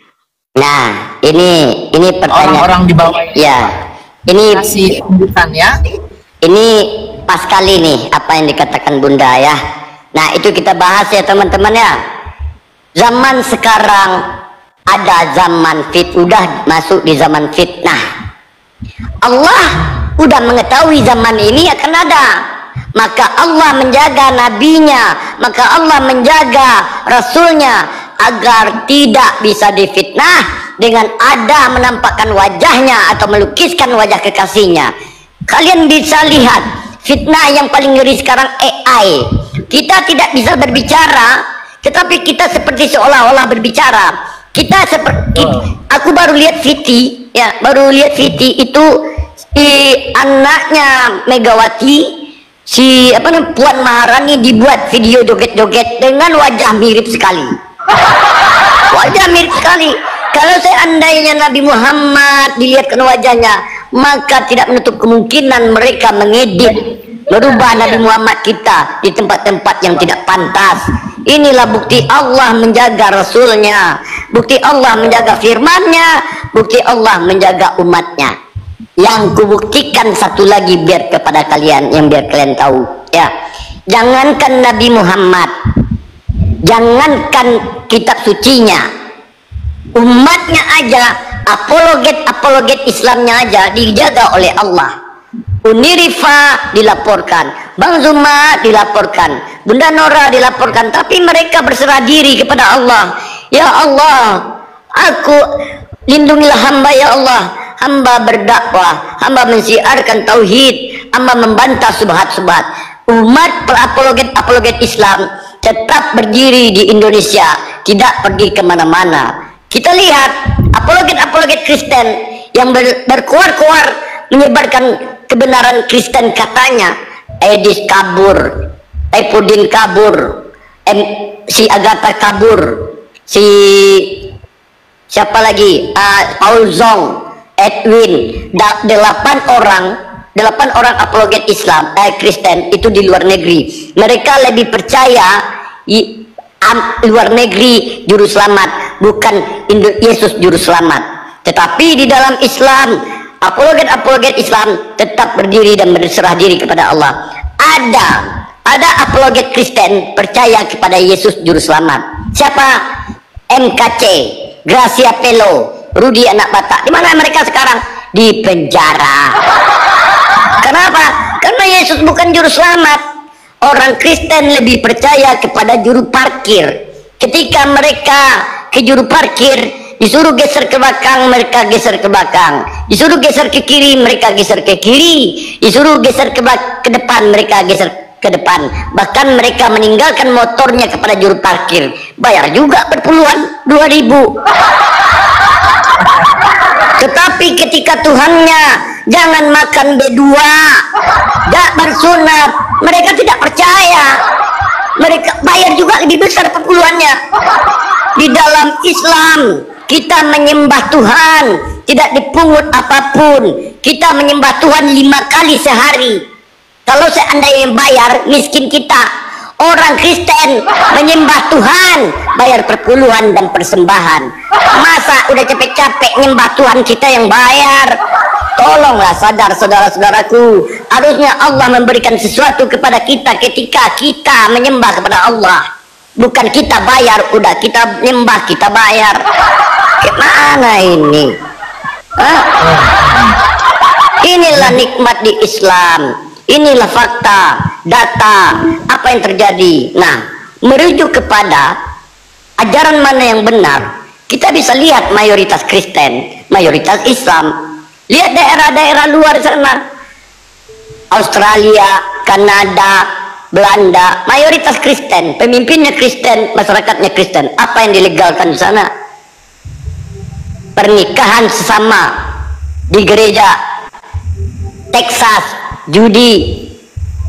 Nah, ini pertanyaan orang-orang di bawah. Ya, ini masih umbutan ya. Ini pas kali nih apa yang dikatakan Bunda ya. Nah, itu kita bahas ya teman-teman ya. Zaman sekarang ada zaman udah masuk di zaman fitnah. Allah udah mengetahui zaman ini akan ada. Maka Allah menjaga nabinya, maka Allah menjaga rasulnya agar tidak bisa difitnah dengan ada menampakkan wajahnya atau melukiskan wajah kekasihnya. Kalian bisa lihat fitnah yang paling ngeri sekarang AI. Kita tidak bisa berbicara, tetapi kita seperti seolah-olah berbicara. Kita seperti aku baru lihat Viti ya, baru lihat Viti itu si anaknya Megawati, si Puan Maharani dibuat video joget-joget dengan wajah mirip sekali. Wajah mirip sekali. Kalau seandainya Nabi Muhammad dilihatkan wajahnya, maka tidak menutup kemungkinan mereka mengedit, merubah Nabi Muhammad kita di tempat-tempat yang tidak pantas. Inilah bukti Allah menjaga Rasulnya, bukti Allah menjaga firmannya, bukti Allah menjaga umatnya. Yang kubuktikan satu lagi biar kepada kalian, yang biar kalian tahu ya, jangankan Nabi Muhammad, jangankan kitab sucinya, umatnya aja, apologet Islamnya aja dijaga oleh Allah. Unirifa dilaporkan, Bang Zuma dilaporkan, Bunda Nora dilaporkan, tapi mereka berserah diri kepada Allah. Ya Allah, aku lindungilah hamba ya Allah. Hamba berdakwah, hamba mensiarkan tauhid, hamba membantah subhat-subhat. Umat apologet Islam tetap berdiri di Indonesia, tidak pergi kemana-mana. Kita lihat apologet Kristen yang berkuar-kuar menyebarkan kebenaran Kristen, katanya Edis kabur, Epudin kabur, si Agatha kabur, si siapa lagi, Paul Zong, Edwin, 8 orang apologet Islam Kristen itu di luar negeri. Mereka lebih percaya luar negeri juru selamat, bukan Yesus juru selamat. Tetapi di dalam Islam, apologet Islam tetap berdiri dan berserah diri kepada Allah. Ada apologet Kristen percaya kepada Yesus juru selamat. Siapa? MKC, Gracia Pelo, Rudi anak Batak. Di mana mereka sekarang? Di penjara. Kenapa? Karena Yesus bukan juru selamat. Orang Kristen lebih percaya kepada juru parkir. Ketika mereka ke juru parkir, disuruh geser ke belakang, mereka geser ke belakang. Disuruh geser ke kiri, mereka geser ke kiri. Disuruh geser ke depan, mereka geser ke depan. Bahkan mereka meninggalkan motornya kepada juru parkir. Bayar juga berpuluhan, 2.000. Tetapi ketika Tuhannya jangan makan B2, gak bersunat, mereka tidak percaya. Mereka bayar juga lebih besar perpuluhannya. Di dalam Islam kita menyembah Tuhan, tidak dipungut apapun. Kita menyembah Tuhan 5 kali sehari. Kalau seandainya bayar, miskin kita. Orang Kristen menyembah Tuhan, bayar perpuluhan dan persembahan. Masa udah capek-capek nyembah Tuhan kita yang bayar? Tolonglah sadar saudara-saudaraku. Harusnya Allah memberikan sesuatu kepada kita ketika kita menyembah kepada Allah. Bukan kita bayar, udah kita nyembah, kita bayar. Gimana ini? Hah? Inilah nikmat di Islam. Inilah fakta, data, apa yang terjadi. Nah, merujuk kepada ajaran mana yang benar, kita bisa lihat mayoritas Kristen, mayoritas Islam. Lihat daerah-daerah luar sana, Australia, Kanada, Belanda, mayoritas Kristen, pemimpinnya Kristen, masyarakatnya Kristen. Apa yang dilegalkan di sana? Pernikahan sesama di gereja, Texas, judi,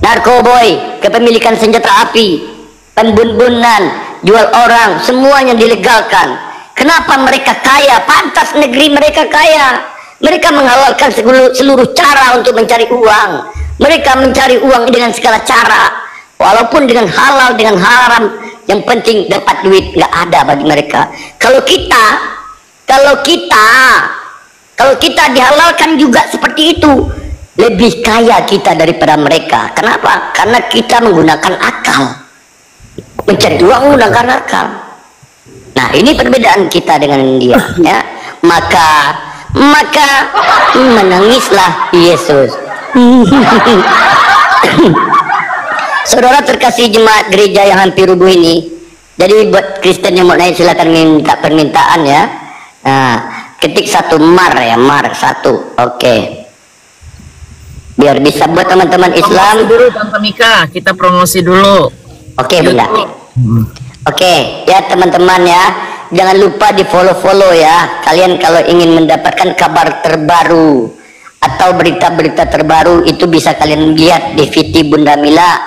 narkoboy, kepemilikan senjata api, pembunbunan, jual orang, semuanya dilegalkan. Kenapa mereka kaya? Pantas negeri mereka kaya. Mereka menghalalkan seluruh cara untuk mencari uang. Mereka mencari uang dengan segala cara, walaupun dengan halal, dengan haram. Yang penting dapat duit, nggak ada bagi mereka. Kalau kita dihalalkan juga seperti itu, lebih kaya kita daripada mereka. Kenapa? Karena kita menggunakan akal. Mencari uang menggunakan akal. Nah, ini perbedaan kita dengan dia, ya. Maka menangislah Yesus. Saudara terkasih jemaat gereja yang hampir rubuh ini. Jadi buat Kristen yang mau naik silakan minta permintaan ya. Nah, ketik 1 mar ya, mar 1. Oke. Biar bisa buat teman-teman Islam. Promosi dulu Tante Mika, kita promosi dulu. Oke, Bunda. Oke, ya teman-teman ya. Jangan lupa di follow ya. Kalian kalau ingin mendapatkan kabar terbaru atau berita-berita terbaru itu bisa kalian lihat di VT Bunda Mila.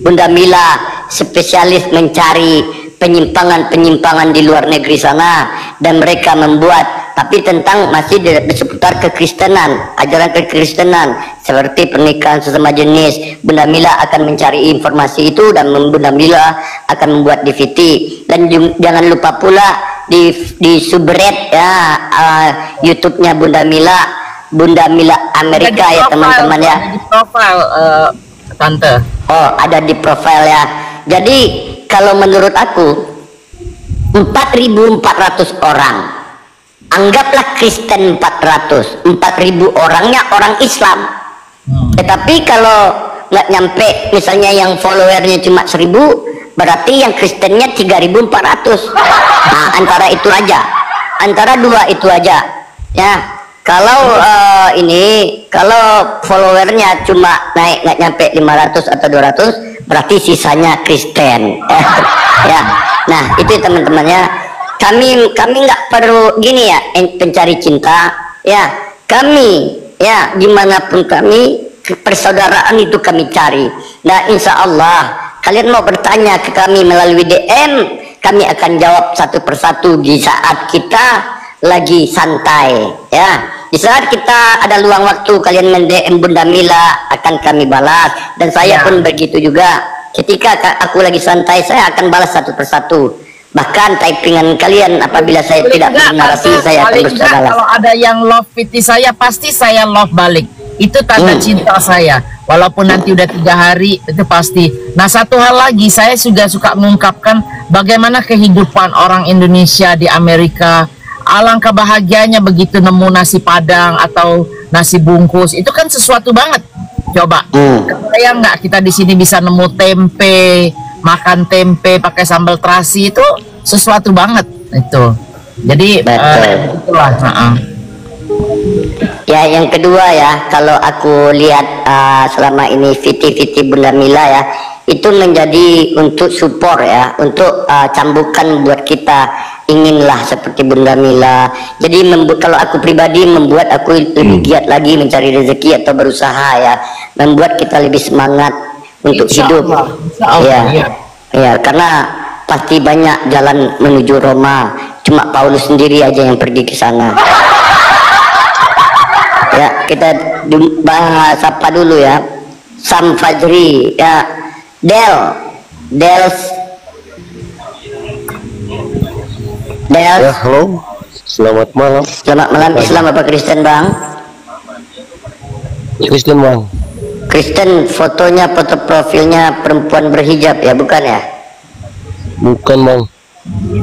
Bunda Mila spesialis mencari penyimpangan-penyimpangan di luar negeri sana, dan mereka membuat tapi tentang masih seputar kekristenan, ajaran kekristenan seperti pernikahan sesama jenis. Bunda Mila akan mencari informasi itu dan Bunda Mila akan membuat DVD. Dan jangan lupa pula di subred ya, YouTube-nya Bunda Mila Amerika ya teman-teman ya. Ada di profile Tante. Oh, ada di profile ya. Jadi kalau menurut aku 4.400 orang, anggaplah Kristen 400, 4.000 orangnya orang Islam. Tetapi kalau nggak nyampe, misalnya yang followernya cuma 1.000, berarti yang Kristennya 3.400. Nah, antara itu aja, antara dua itu aja ya. Kalau kalau followernya cuma naik nggak nyampe 500 atau 200, berarti sisanya Kristen. Ya, nah itu teman-temannya. Kami nggak perlu gini ya, pencari cinta ya. Kami ya dimanapun kami, persaudaraan itu kami cari. Nah, insya Allah kalian mau bertanya ke kami melalui DM, kami akan jawab satu persatu di saat kita lagi santai ya. Di saat kita ada luang waktu, kalian men-DM Bunda Mila akan kami balas, dan saya pun begitu juga Ketika aku lagi santai, saya akan balas satu persatu. Bahkan typingan kalian apabila saya tidak narasi, saya akan terus balas. Kalau ada yang love pity saya, pasti saya love balik. Itu tanda cinta saya. Walaupun nanti udah 3 hari, itu pasti. Nah, satu hal lagi, saya juga suka mengungkapkan bagaimana kehidupan orang Indonesia di Amerika. Alangkah bahagianya begitu nemu nasi padang atau nasi bungkus. Itu kan sesuatu banget. Coba, kebayang nggak kita di sini bisa nemu tempe, makan tempe pakai sambal terasi, itu sesuatu banget itu. Jadi itulah. Ya, yang kedua ya, kalau aku lihat selama ini Viti Bunda Mila ya, itu menjadi untuk support ya, untuk cambukan buat kita, inginlah seperti Bunda Mila. Jadi kalau aku pribadi membuat aku lebih giat lagi mencari rezeki atau berusaha ya, membuat kita lebih semangat untuk hidup. Ya, karena pasti banyak jalan menuju Roma, cuma Paulus sendiri aja yang pergi ke sana. Ya, kita bahas apa dulu ya. Sam Fajri ya, Dels. Ya, halo. Selamat malam. Selamat malam. Islam apa Kristen, Bang? Kristen, Bang. Kristen, fotonya, foto profilnya perempuan berhijab ya, bukan ya? Bukan, Bang.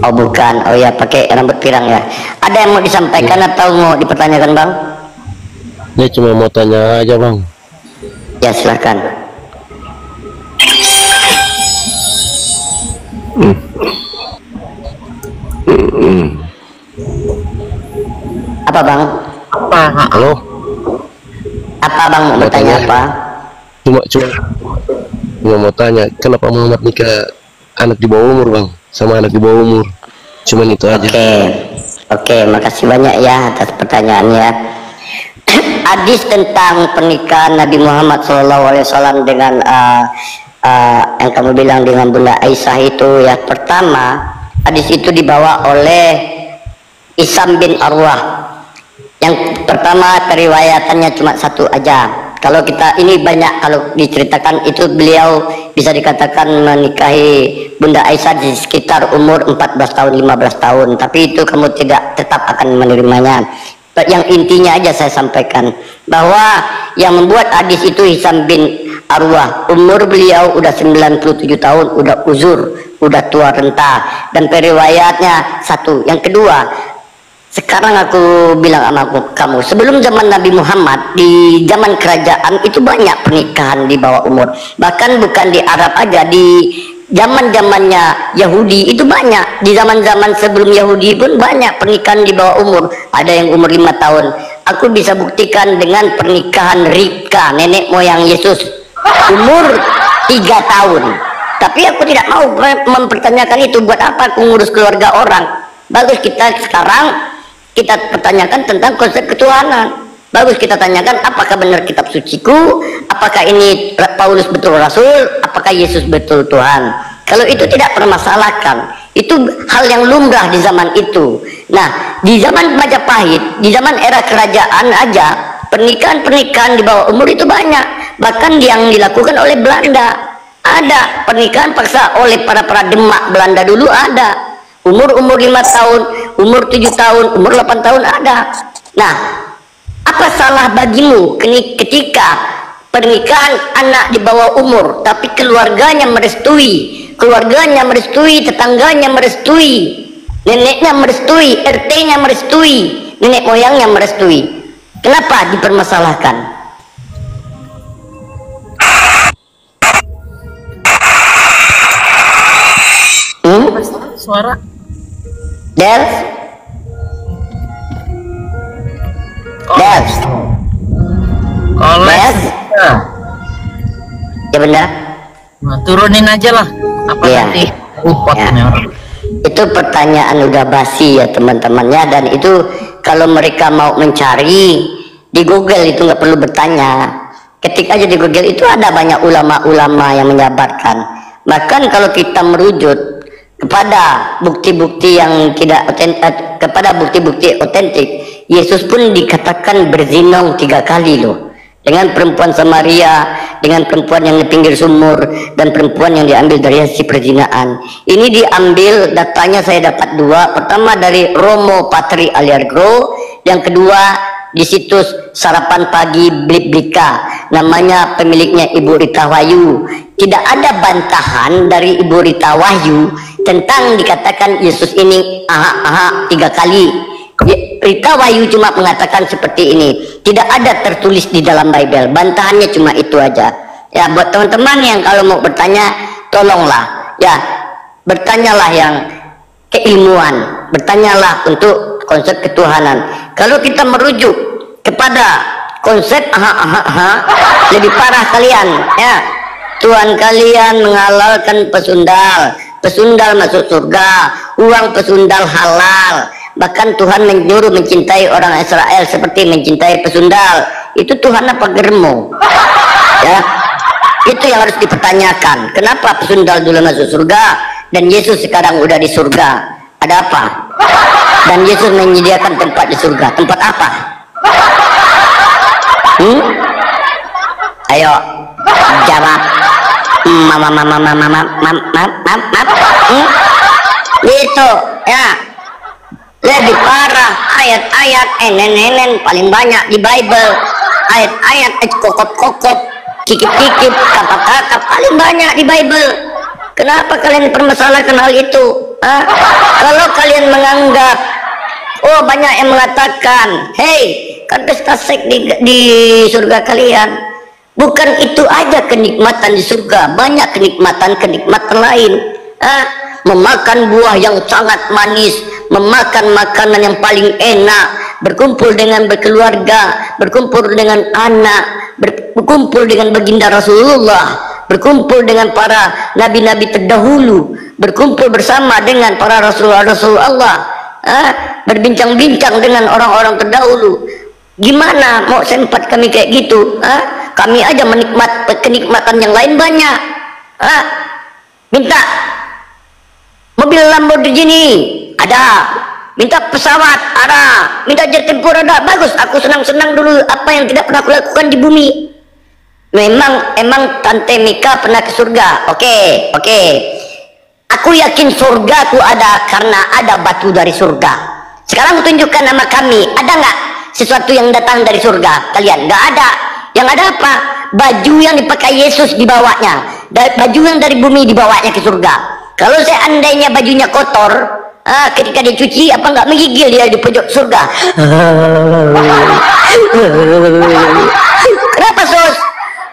Oh, bukan. Oh ya, pakai rambut pirang ya. Ada yang mau disampaikan atau mau dipertanyakan, Bang? Ya, cuma mau tanya aja, Bang. Ya, silakan. Apa, Bang? Apa? Halo. Apa, Bang, mau bertanya apa? Cuma mau tanya, kenapa Muhammad nikah anak di bawah umur, Bang, sama anak di bawah umur? Cuman itu aja. Oke, makasih banyak ya atas pertanyaannya. Hadis tentang pernikahan Nabi Muhammad SAW dengan yang kamu bilang dengan Bunda Aisyah itu ya, pertama hadis itu dibawa oleh Hisam bin Arwah. Yang pertama periwayatannya cuma satu aja. Kalau kita ini banyak, kalau diceritakan itu beliau bisa dikatakan menikahi Bunda Aisyah di sekitar umur 14 tahun 15 tahun, tapi itu kamu tidak tetap akan menerimanya. Yang intinya aja saya sampaikan bahwa yang membuat hadis itu Hisam bin Arwah, umur beliau udah 97 tahun, udah uzur, udah tua renta, dan periwayatnya satu. Yang kedua, sekarang aku bilang sama kamu, sebelum zaman Nabi Muhammad, di zaman kerajaan itu banyak pernikahan di bawah umur. Bahkan bukan di Arab aja, di zaman-zamannya Yahudi itu banyak. Di zaman-zaman sebelum Yahudi pun banyak pernikahan di bawah umur. Ada yang umur 5 tahun. Aku bisa buktikan dengan pernikahan Ribka, nenek moyang Yesus, umur 3 tahun. Tapi aku tidak mau mempertanyakan itu. Buat apa aku ngurus keluarga orang? Bagus kita sekarang kita pertanyakan tentang konsep ketuhanan. Bagus kita tanyakan apakah benar kitab suciku, apakah ini Paulus betul rasul, apakah Yesus betul Tuhan. Kalau itu tidak permasalahkan, itu hal yang lumrah di zaman itu. Nah, di zaman Majapahit, di zaman era kerajaan aja, pernikahan-pernikahan di bawah umur itu banyak. Bahkan yang dilakukan oleh Belanda, ada pernikahan paksa oleh para Demak Belanda dulu ada. Umur 5 tahun, umur 7 tahun, umur 8 tahun ada. Nah, apa salah bagimu ketika pernikahan anak di bawah umur tapi keluarganya merestui, tetangganya merestui, neneknya merestui, RT-nya merestui, nenek moyangnya merestui? Kenapa dipermasalahkan? Suara Dels? Ya benar. Nah, turunin aja lah. Apa nanti repotnya orang. Itu pertanyaan udah basi ya teman-temannya, dan itu kalau mereka mau mencari di Google itu nggak perlu bertanya. Ketik aja di Google itu ada banyak ulama-ulama yang menjabarkan. Bahkan kalau kita merujuk kepada bukti-bukti yang tidak otentik, kepada bukti-bukti otentik, Yesus pun dikatakan berzinong 3 kali loh. dengan perempuan Samaria, dengan perempuan yang di pinggir sumur, dan perempuan yang diambil dari hasil perzinaan. Ini diambil, datanya saya dapat dua. Pertama dari Romo Patri Aliargro, yang kedua di situs Sarapan Pagi Blika, namanya pemiliknya Ibu Rita Wahyu. Tidak ada bantahan dari Ibu Rita Wahyu tentang dikatakan Yesus ini 3 kali. Rita Wahyu cuma mengatakan seperti ini, tidak ada tertulis di dalam Bible. Bantahannya cuma itu aja. Ya, buat teman-teman yang kalau mau bertanya, tolonglah ya, bertanyalah yang keilmuan, bertanyalah untuk konsep ketuhanan. Kalau kita merujuk kepada konsep lebih parah kalian ya. Tuhan kalian menghalalkan pesundal, pesundal masuk surga, uang pesundal halal. Bahkan Tuhan menyuruh mencintai orang Israel seperti mencintai pesundal. Itu Tuhan apa germo? Ya, itu yang harus dipertanyakan. Kenapa pesundal dulu masuk surga dan Yesus sekarang udah di surga? Ada apa? Dan Yesus menyediakan tempat di surga. Tempat apa? Ayo jawab. Gitu ya. Lebih parah ayat-ayat enen paling banyak di Bible. Ayat-ayat kokop-kokop, kikip-kikip, kata-kata paling banyak di Bible. Kenapa kalian permasalahkan hal itu? Kalau kalian menganggap, oh banyak yang mengatakan, hey, kan pesta seks di surga kalian. Bukan itu aja kenikmatan di surga, banyak kenikmatan lain. Memakan buah yang sangat manis, memakan makanan yang paling enak, berkumpul dengan berkeluarga, berkumpul dengan anak, berkumpul dengan baginda Rasulullah, berkumpul dengan para nabi-nabi terdahulu, berkumpul bersama dengan para Rasul Allah, berbincang-bincang dengan orang-orang terdahulu. Gimana mau sempat kami kayak gitu? Kami aja kenikmatan yang lain banyak. Minta mobil Lamborghini ada, minta pesawat ada, minta jet tempur ada. Bagus, aku senang-senang dulu apa yang tidak pernah aku lakukan di bumi. Emang Tante Mika pernah ke surga. Oke. Aku yakin surga aku ada karena ada batu dari surga. Sekarang tunjukkan nama kami, ada nggak sesuatu yang datang dari surga? Kalian nggak ada. Yang ada apa? Baju yang dipakai Yesus dibawanya, baju yang dari bumi dibawanya ke surga. Kalau seandainya bajunya kotor, ketika dicuci apa nggak menggigil dia di pojok surga? Kenapa sos?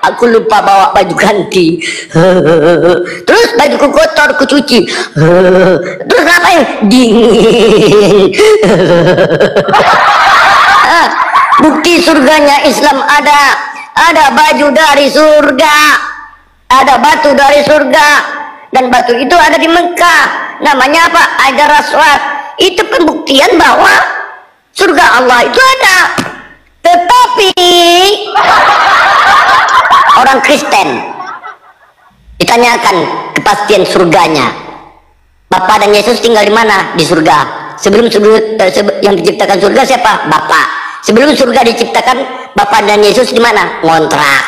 Aku lupa bawa baju ganti. Terus bajuku kotor, ku cuci. Terus ngapain? Dingin. Bukti surganya Islam ada baju dari surga, ada batu dari surga, dan batu itu ada di Mekah. Namanya apa? Hajar Aswad. Itu pembuktian bahwa surga Allah itu ada. Tetapi orang Kristen ditanyakan kepastian surganya. Bapa dan Yesus tinggal di mana? Di surga. Sebelum yang diciptakan surga siapa? Bapa. Sebelum surga diciptakan, Bapa dan Yesus di mana? Ngontrak.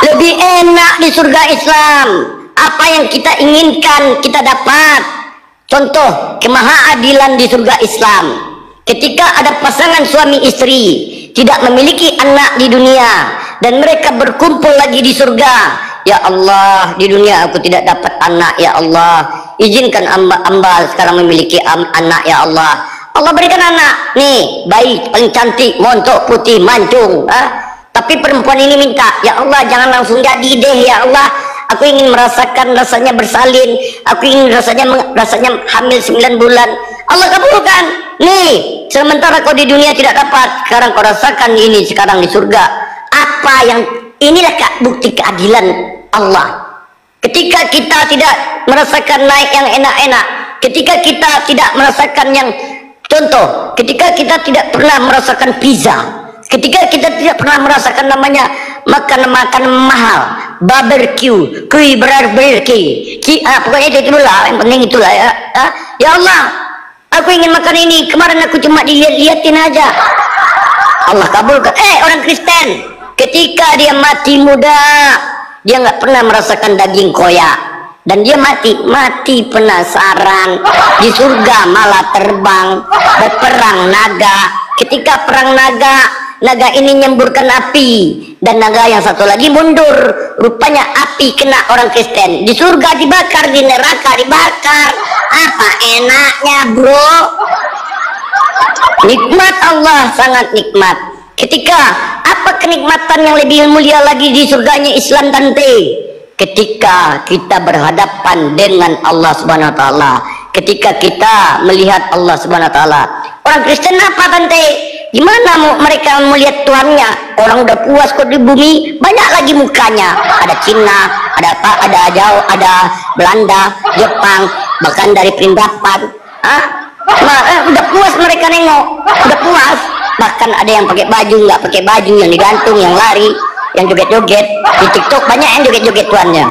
Lebih enak di surga Islam. Apa yang kita inginkan kita dapat. Contoh kemahaadilan di surga Islam. Ketika ada pasangan suami istri tidak memiliki anak di dunia dan mereka berkumpul lagi di surga. Ya Allah, di dunia aku tidak dapat anak. Ya Allah, izinkan amba sekarang memiliki anak. Ya Allah, Allah berikan anak. Nih, baik, paling cantik, montok, putih, mancung. Tapi perempuan ini minta, ya Allah jangan langsung jadi deh ya Allah. Aku ingin merasakan rasanya bersalin. Aku ingin rasanya hamil 9 bulan. Allah kabulkan. Nih, sementara kau di dunia tidak dapat, sekarang kau rasakan ini sekarang di surga. Apa yang inilah bukti keadilan Allah. Ketika kita tidak merasakan naik yang enak-enak, ketika kita tidak merasakan yang contoh, ketika kita tidak pernah merasakan pizza, ketika kita tidak pernah merasakan namanya makan mahal, barbecue, kui barbecue, pokoknya itu lah, yang penting itulah ya. Ya Allah, aku ingin makan ini. Kemarin aku cuma dilihat-liatin aja. Allah kabulkan. Orang Kristen ketika dia mati muda, dia nggak pernah merasakan daging koyak, dan dia mati penasaran. Di surga malah terbang berperang naga. Ketika perang naga ini nyemburkan api, dan naga yang satu lagi mundur. Rupanya api kena orang Kristen. Di surga dibakar, di neraka dibakar. Apa enaknya, bro? Nikmat Allah sangat nikmat. Ketika apa kenikmatan yang lebih mulia lagi di surganya Islam, tante? Ketika kita berhadapan dengan Allah Subhanahu wa taala, ketika kita melihat Allah Subhanahu wa taala. Orang Kristen apa, tante? Gimana mereka melihat Tuhannya? Orang udah puas kok di bumi, banyak lagi mukanya. Ada Cina, ada apa? Ada jauh, ada Belanda, Jepang, bahkan dari Perindapan. Udah puas mereka nengok, udah puas. Bahkan ada yang pakai baju, nggak pakai baju, yang digantung, yang lari, yang joget-joget. Di TikTok banyak yang joget-joget Tuhannya.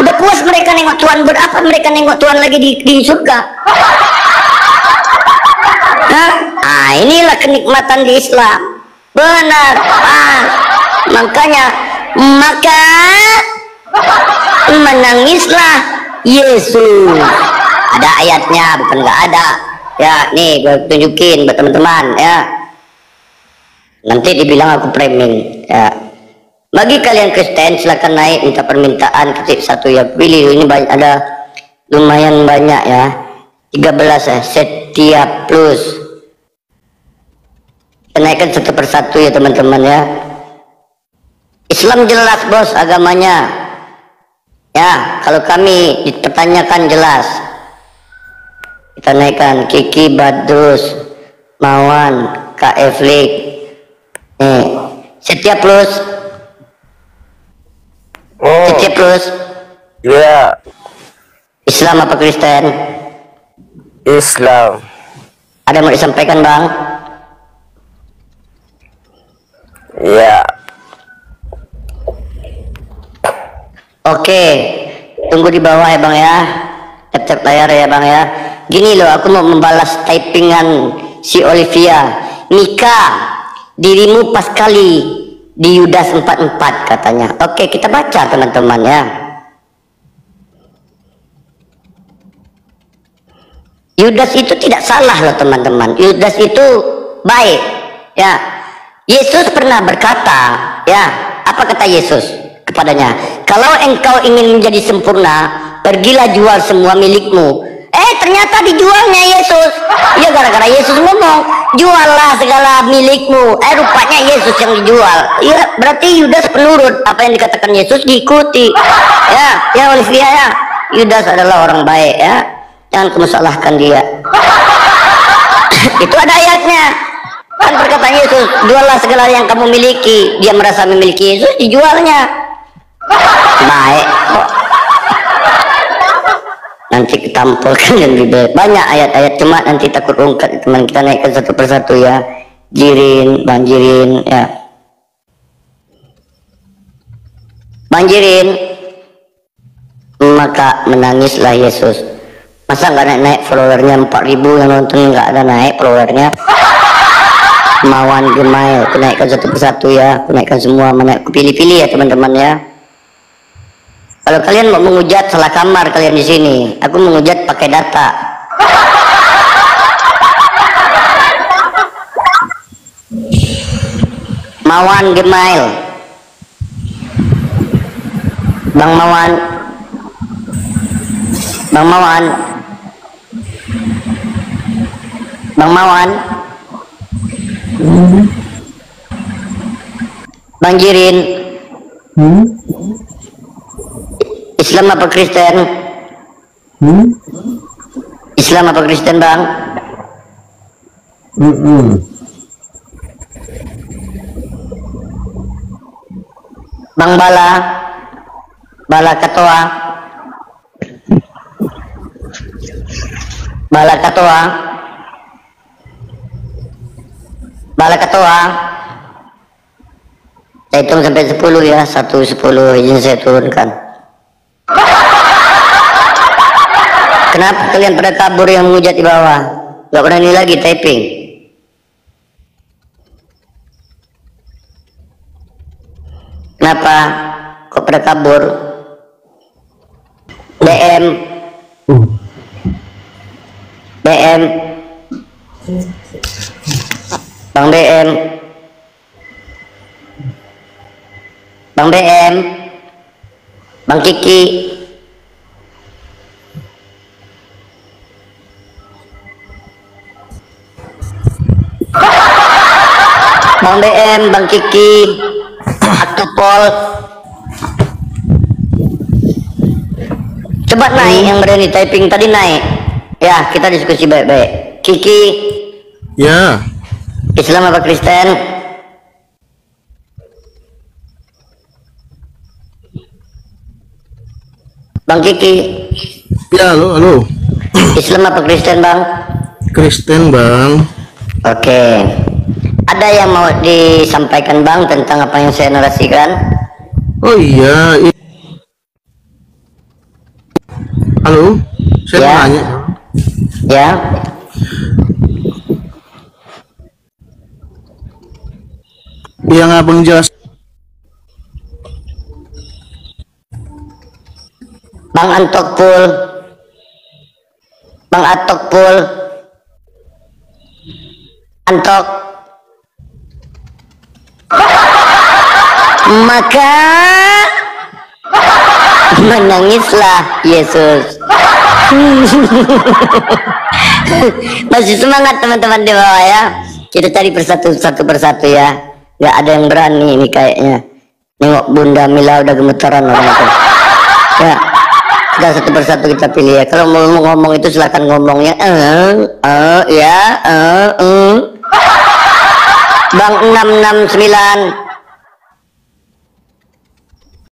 Udah puas mereka nengok Tuhan. Berapa mereka nengok Tuhan lagi di surga? Inilah kenikmatan di Islam. Benar, makanya maka menangislah Yesus. Ada ayatnya, bukan nggak ada. Ya, nih gue tunjukin buat teman-teman ya. Nanti dibilang aku framing ya. Bagi kalian Kristen, silakan naik minta permintaan ketik satu ya. Pilih ini banyak, ada lumayan banyak ya. 13 ya, setiap plus. Naikkan satu persatu ya teman-teman ya. Islam jelas bos agamanya ya, kalau kami dipertanyakan jelas. Kita naikkan Kiki, Badrus, Mawan, KF Lik. Nih, setiap plus. Setiap plus. Ya. Islam apa Kristen? Islam. Ada mau disampaikan bang? Ya. Oke, tunggu di bawah ya bang ya. Tap-tap layar ya bang ya. Gini loh, aku mau membalas typingan si Olivia. Mika, dirimu pas kali di Yudas 44 katanya. Oke, kita baca teman-teman ya. Yudas itu tidak salah loh teman-teman. Yudas itu baik ya. Yesus pernah berkata ya, apa kata Yesus kepadanya? Kalau engkau ingin menjadi sempurna, pergilah jual semua milikmu. Ternyata dijualnya Yesus. Ya gara-gara Yesus ngomong, juallah segala milikmu. Rupanya Yesus yang dijual. Ya berarti Yudas penurut apa yang dikatakan Yesus, diikuti. Ya Olivia ya. Yudas adalah orang baik ya. Jangan kamu salahkan dia. Itu ada ayatnya. Kan perkataan Yesus, juallah segala yang kamu miliki. Dia merasa memiliki Yesus, dijualnya. Baik kok. Nanti ketampilkan yang lebih banyak ayat-ayat, cuma nanti takut ungkat teman. Kita naikkan satu persatu ya. Jirin, banjirin ya. Banjirin. Maka menangislah Yesus. Masa nggak naik followernya 4.000 yang nonton, nggak ada naik followernya. Mawan Gemail, aku naikkan satu persatu ya. Aku naikkan semua, aku pilih-pilih ya teman-teman ya. Kalau kalian mau menghujat, salah kamar kalian di sini. Aku menghujat pakai data. Mawan Gemail, Bang Mawan, Bang Mawan, Bang Mawan, Bang Jirin. Islam apa Kristen? Islam apa Kristen bang? Bang Bala, Bala Katoa, Bala Katoa, Bala Katoa. Saya hitung sampai 10 ya, 1, 10 izin saya turunkan. Kenapa kalian pada kabur yang menghujat di bawah? Gak berani lagi typing. Kenapa? Kok pada kabur? BM. BM. Bang BM. Bang BM. Bang Kiki. Bang BM, Bang Kiki, Akupol. Coba naik yang berani typing tadi naik. Ya, kita diskusi baik-baik. Kiki. Ya. Islam apa Kristen? Bang Kiki. Ya, halo. Islam apa Kristen, Bang? Kristen, Bang. Oke. Ada yang mau disampaikan Bang tentang apa yang saya narasikan? Oh iya. Halo, saya mau nanya. Ya. Yang abang jelas. Bang Antokpul. Bang Atokpul. Antok. Maka menangislah Yesus. Masih semangat teman-teman di bawah ya. Kita cari satu persatu ya. Gak ada yang berani ini kayaknya. Nengok Bunda Mila udah gemetaran orang itu. Ya, kita satu persatu kita pilih ya. Kalau mau ngomong itu silakan ngomongnya. Ya. Bang 669.